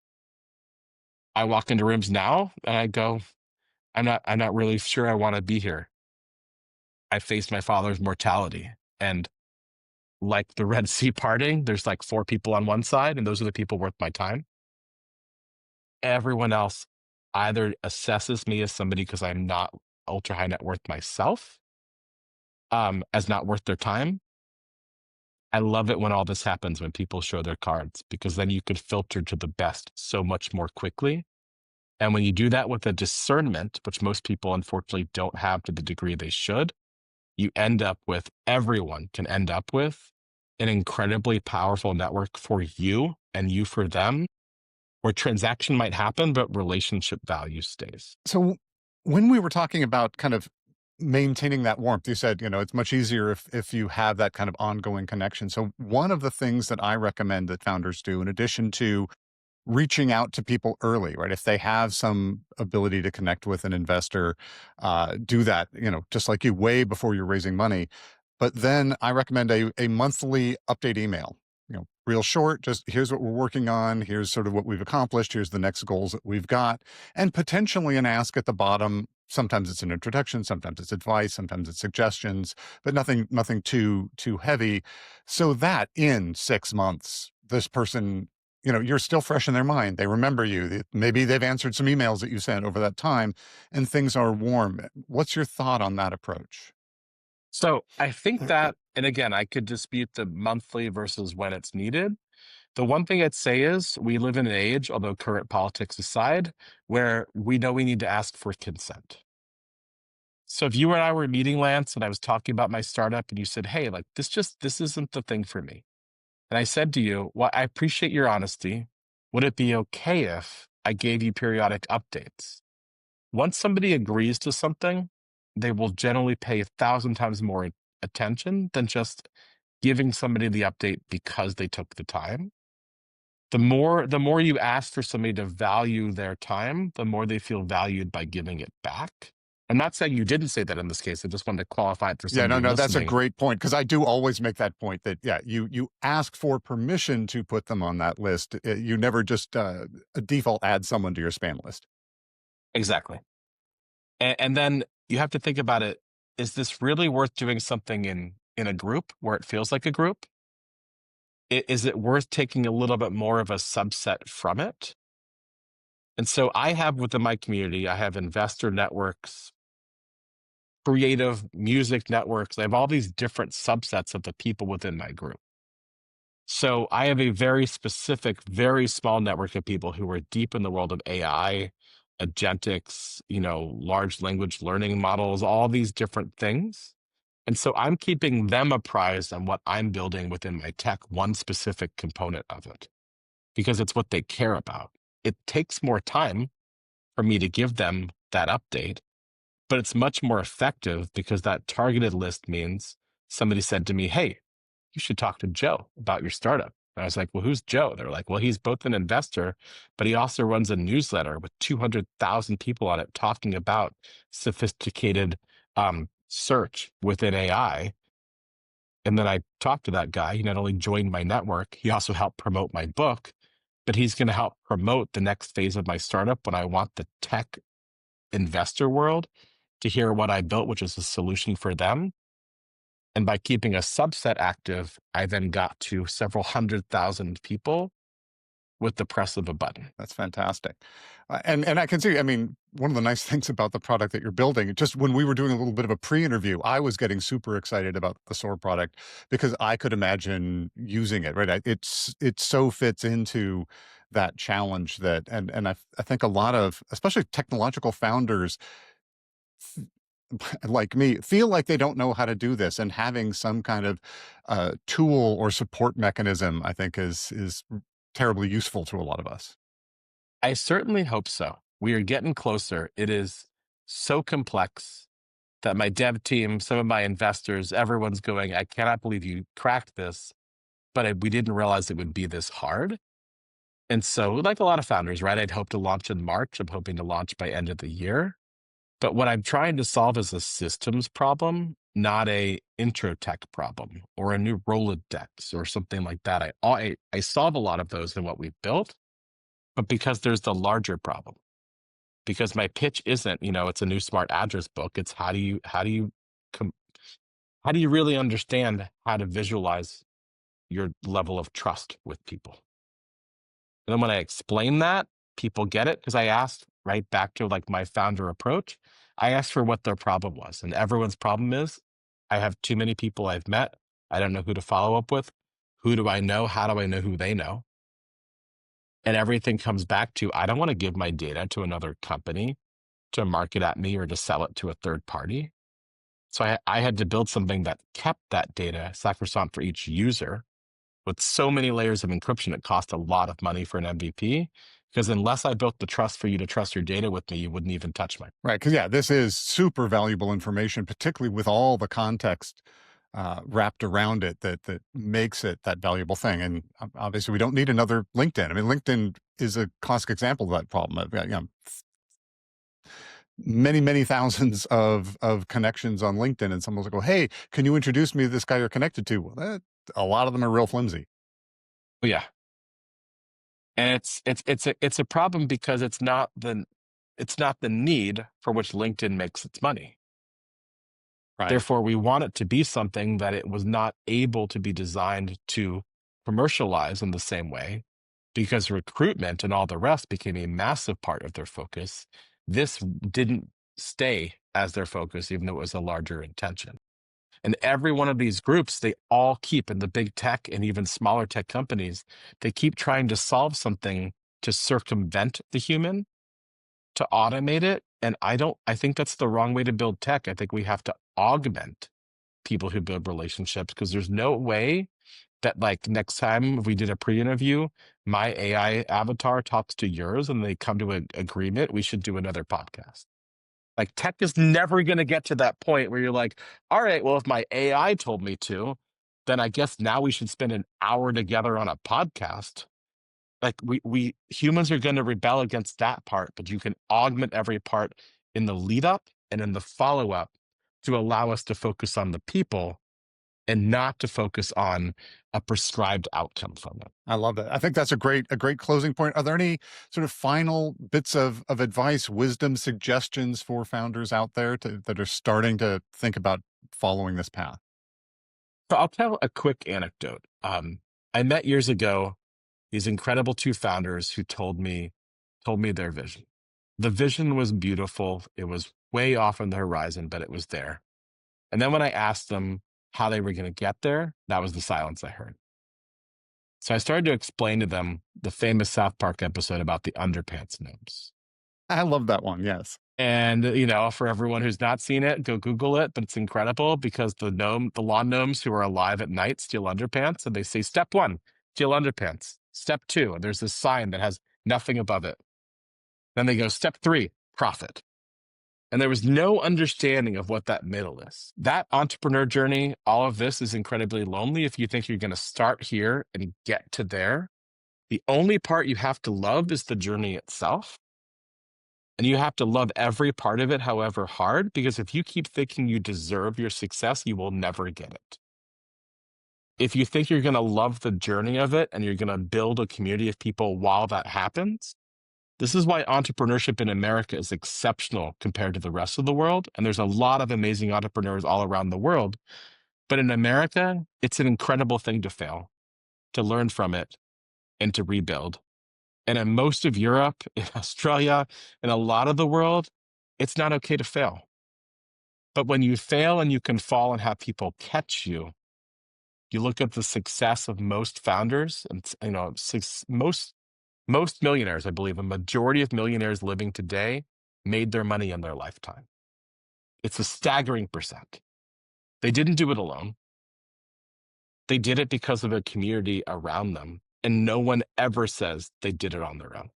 Speaker 2: I walk into rooms now and I go, I'm not really sure I want to be here. I faced my father's mortality, and like the Red Sea parting, there's like 4 people on one side, and those are the people worth my time. Everyone else either assesses me as somebody because I'm not ultra high net worth myself, as not worth their time. I love it when all this happens, when people show their cards, because then you could filter to the best so much more quickly. And when you do that with a discernment, which most people unfortunately don't have to the degree they should, you end up with, everyone can end up with, an incredibly powerful network for you and you for them, where transaction might happen, but relationship value stays.
Speaker 1: So when we were talking about kind of maintaining that warmth, you said, it's much easier if you have that kind of ongoing connection. So one of the things that I recommend that founders do, in addition to reaching out to people early, right? If they have some ability to connect with an investor, do that, just like you, way before you're raising money. But then I recommend a monthly update email, real short, just here's what we're working on. Here's sort of what we've accomplished. Here's the next goals that we've got, and potentially an ask at the bottom. Sometimes it's an introduction, sometimes it's advice, sometimes it's suggestions, but nothing too heavy. So that in 6 months, this person, you're still fresh in their mind. They remember you. Maybe they've answered some emails that you sent over that time, and things are warm. What's your thought on that approach?
Speaker 2: So I think that, and again, I could dispute the monthly versus when it's needed. The one thing I'd say is we live in an age, although current politics aside, where we know we need to ask for consent. So if you and I were meeting, Lance, and I was talking about my startup and you said, hey, like this isn't the thing for me. And I said to you, well, I appreciate your honesty. Would it be okay if I gave you periodic updates? Once somebody agrees to something, they will generally pay 1,000 times more attention than just giving somebody the update because they took the time. The more you ask for somebody to value their time, the more they feel valued by giving it back. I'm not saying you didn't say that in this case. I just wanted to qualify it for
Speaker 1: Yeah, no,
Speaker 2: somebody
Speaker 1: no, that's a
Speaker 2: listening.
Speaker 1: great point, because I do always make that point that, yeah, you ask for permission to put them on that list. You never just default add someone to your spam list.
Speaker 2: Exactly. And then you have to think about it. Is this really worth doing something in a group where it feels like a group? Is it worth taking a little bit more of a subset from it? And so I have within my community, I have investor networks, creative music networks. I have all these different subsets of the people within my group. So I have a very specific, very small network of people who are deep in the world of AI, agentics, large language learning models, all these different things. And so I'm keeping them apprised on what I'm building within my tech, one specific component of it, because it's what they care about. It takes more time for me to give them that update, but it's much more effective because that targeted list means somebody said to me, hey, you should talk to Joe about your startup. And I was like, well, who's Joe? They're like, well, he's both an investor, but he also runs a newsletter with 200,000 people on it talking about sophisticated search within AI. And then I talked to that guy. He not only joined my network, he also helped promote my book, but he's going to help promote the next phase of my startup when I want the tech investor world to hear what I built, which is a solution for them. And by keeping a subset active, I then got to several 100,000 people with the press of a button.
Speaker 1: That's fantastic. And I can see, I mean, one of the nice things about the product that you're building, just when we were doing a little bit of a pre-interview, I was getting super excited about the SOAR product because I could imagine using it, right? It so fits into that challenge that, I think a lot of, especially technological founders like me, feel like they don't know how to do this, and having some kind of tool or support mechanism, I think is terribly useful to a lot of us.
Speaker 2: I certainly hope so. We are getting closer. It is so complex that my dev team, some of my investors, everyone's going, I cannot believe you cracked this, but we didn't realize it would be this hard. And so, like a lot of founders, right? I'd hope to launch in March. I'm hoping to launch by end of the year. But what I'm trying to solve is a systems problem, not a intro tech problem or a new Rolodex or something like that. I solve a lot of those in what we've built, but because there's the larger problem. Because my pitch isn't, it's a new smart address book. It's com- how do you really understand how to visualize your level of trust with people? And then when I explain that, people get it because I asked right back to like my founder approach. I asked for what their problem was. And everyone's problem is I have too many people I've met. I don't know who to follow up with. Who do I know? How do I know who they know? And everything comes back to I don't want to give my data to another company to market at me or to sell it to a third party. So I had to build something that kept that data sacrosanct for each user with so many layers of encryption. It cost a lot of money for an MVP because unless I built the trust for you to trust your data with me, you wouldn't even touch my.
Speaker 1: Right, because yeah, this is super valuable information, particularly with all the context wrapped around it that makes it that valuable thing. And obviously, we don't need another LinkedIn. I mean, LinkedIn is a classic example of that problem. I've got, many thousands of connections on LinkedIn, and someone's like, "Oh, hey, can you introduce me to this guy you're connected to?" Well, a lot of them are real flimsy.
Speaker 2: Oh, yeah, and it's a problem because it's not the need for which LinkedIn makes its money.
Speaker 1: Right.
Speaker 2: Therefore, we want it to be something that it was not able to be designed to commercialize in the same way because recruitment and all the rest became a massive part of their focus. This didn't stay as their focus, even though it was a larger intention. And every one of these groups, they all keep in the big tech and even smaller tech companies, they keep trying to solve something to circumvent the human, to automate it. And I think that's the wrong way to build tech. I think we have to augment people who build relationships because there's no way that like next time we did a pre-interview, my AI avatar talks to yours and they come to an agreement, we should do another podcast. Like tech is never going to get to that point where you're like, all right, well, if my AI told me to, then I guess now we should spend an hour together on a podcast. Like we humans are going to rebel against that part, but you can augment every part in the lead up and in the follow up to allow us to focus on the people and not to focus on a prescribed outcome from it.
Speaker 1: I love that. I think that's a great closing point. Are there any sort of final bits of advice, wisdom, suggestions for founders out there that are starting to think about following this path?
Speaker 2: So I'll tell a quick anecdote. I met years ago these incredible two founders who told me their vision. The vision was beautiful. It was way off on the horizon, but it was there. And then when I asked them how they were going to get there, that was the silence I heard. So I started to explain to them the famous South Park episode about the underpants gnomes.
Speaker 1: I love that one. Yes.
Speaker 2: And for everyone who's not seen it, go Google it. But it's incredible because the lawn gnomes who are alive at night steal underpants, and they say, "Step one, steal underpants. Step two," and there's this sign that has nothing above it. Then they go, "Step three, profit." And there was no understanding of what that middle is. That entrepreneur journey, all of this is incredibly lonely if you think you're going to start here and get to there. The only part you have to love is the journey itself. And you have to love every part of it, however hard, because if you keep thinking you deserve your success, you will never get it. If you think you're going to love the journey of it and you're going to build a community of people while that happens, this is why entrepreneurship in America is exceptional compared to the rest of the world. And there's a lot of amazing entrepreneurs all around the world. But in America, it's an incredible thing to fail, to learn from it, and to rebuild. And in most of Europe, in Australia, and a lot of the world, it's not okay to fail. But when you fail and you can fall and have people catch you look at the success of most founders and most millionaires, I believe a majority of millionaires living today made their money in their lifetime. It's a staggering percent. They didn't do it alone. They did it because of a community around them, and no one ever says they did it on their own.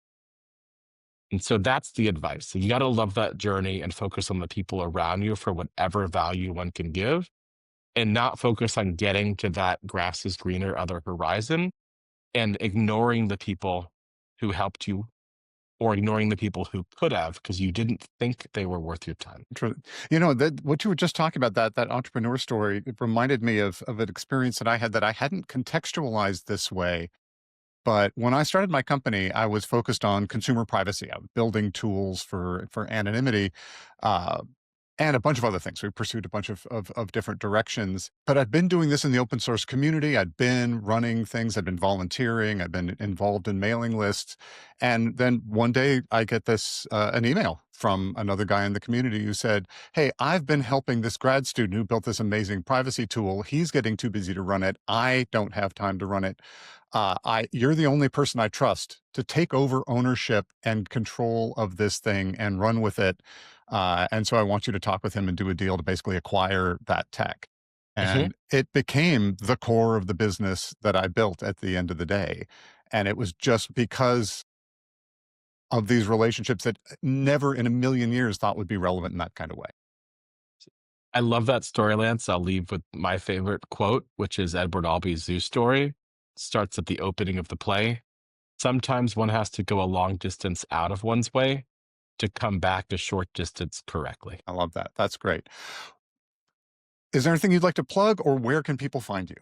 Speaker 2: And so that's the advice. So you got to love that journey and focus on the people around you for whatever value one can give, and not focus on getting to that grass is greener other horizon and ignoring the people who helped you or ignoring the people who could have because you didn't think they were worth your time.
Speaker 1: True. That what you were just talking about, that entrepreneur story, it reminded me of an experience that I hadn't contextualized this way. But when I started my company, I was focused on consumer privacy. I was building tools for anonymity, uh, and a bunch of other things. We pursued a bunch of different directions. But I'd been doing this in the open source community. I'd been running things. I'd been volunteering. I'd been involved in mailing lists. And then one day I get this an email from another guy in the community who said, "Hey, I've been helping this grad student who built this amazing privacy tool. He's getting too busy to run it. I don't have time to run it. You're the only person I trust to take over ownership and control of this thing and run with it. And so I want you to talk with him and do a deal to basically acquire that tech."
Speaker 2: Mhm.
Speaker 1: And it became the core of the business that I built at the end of the day. And it was just because of these relationships that never in a million years thought would be relevant in that kind of way.
Speaker 2: I love that story, Lance. I'll leave with my favorite quote, which is Edward Albee's Zoo story. Starts at the opening of the play. Sometimes one has to go a long distance out of one's way to come back a short distance correctly.
Speaker 1: I love that. That's great. Is there anything you'd like to plug, or where can people find you?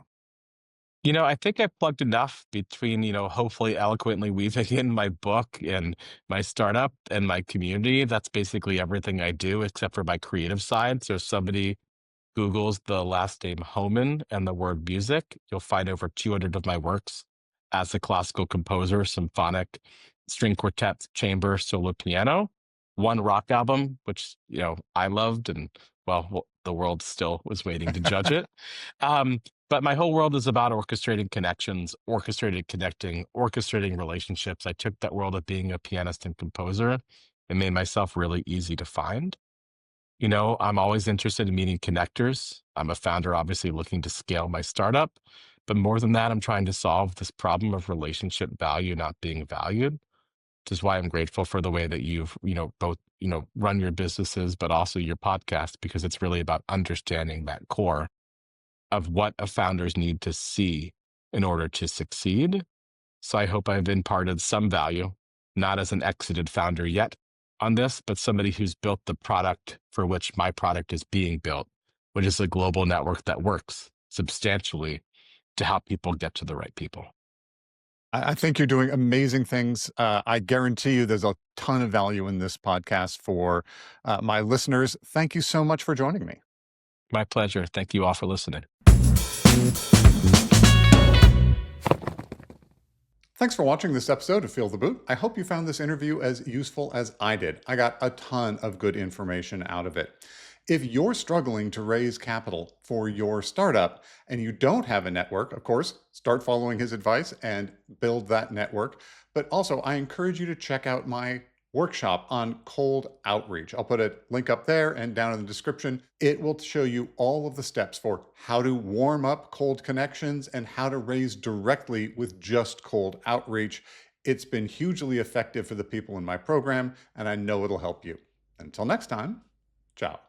Speaker 2: I think I plugged enough between, hopefully eloquently weaving in my book and my startup and my community. That's basically everything I do except for my creative side. So if somebody Googles the last name Homan and the word music, you'll find over 200 of my works as a classical composer, symphonic, string quartet, chamber, solo piano, one rock album, which, I loved and the world still was waiting to judge it. But my whole world is about orchestrating connections, orchestrated connecting, orchestrating relationships. I took that world of being a pianist and composer and made myself really easy to find. I'm always interested in meeting connectors. I'm a founder, obviously looking to scale my startup. But more than that, I'm trying to solve this problem of relationship value not being valued, which is why I'm grateful for the way that you've, both, run your businesses, but also your podcast, because it's really about understanding that core of what a founders need to see in order to succeed. So I hope I've imparted some value, not as an exited founder yet on this, but somebody who's built the product for which my product is being built, which is a global network that works substantially to help people get to the right people.
Speaker 1: I think you're doing amazing things. I guarantee you there's a ton of value in this podcast for my listeners. Thank you so much for joining me.
Speaker 2: My pleasure. Thank you all for listening.
Speaker 1: Thanks for watching this episode of Feel the Boot. I hope you found this interview as useful as I did. I got a ton of good information out of it. If you're struggling to raise capital for your startup and you don't have a network, of course, start following his advice and build that network. But also, I encourage you to check out my workshop on cold outreach. I'll put a link up there and down in the description. It will show you all of the steps for how to warm up cold connections and how to raise directly with just cold outreach. It's been hugely effective for the people in my program, and I know it'll help you. Until next time, ciao.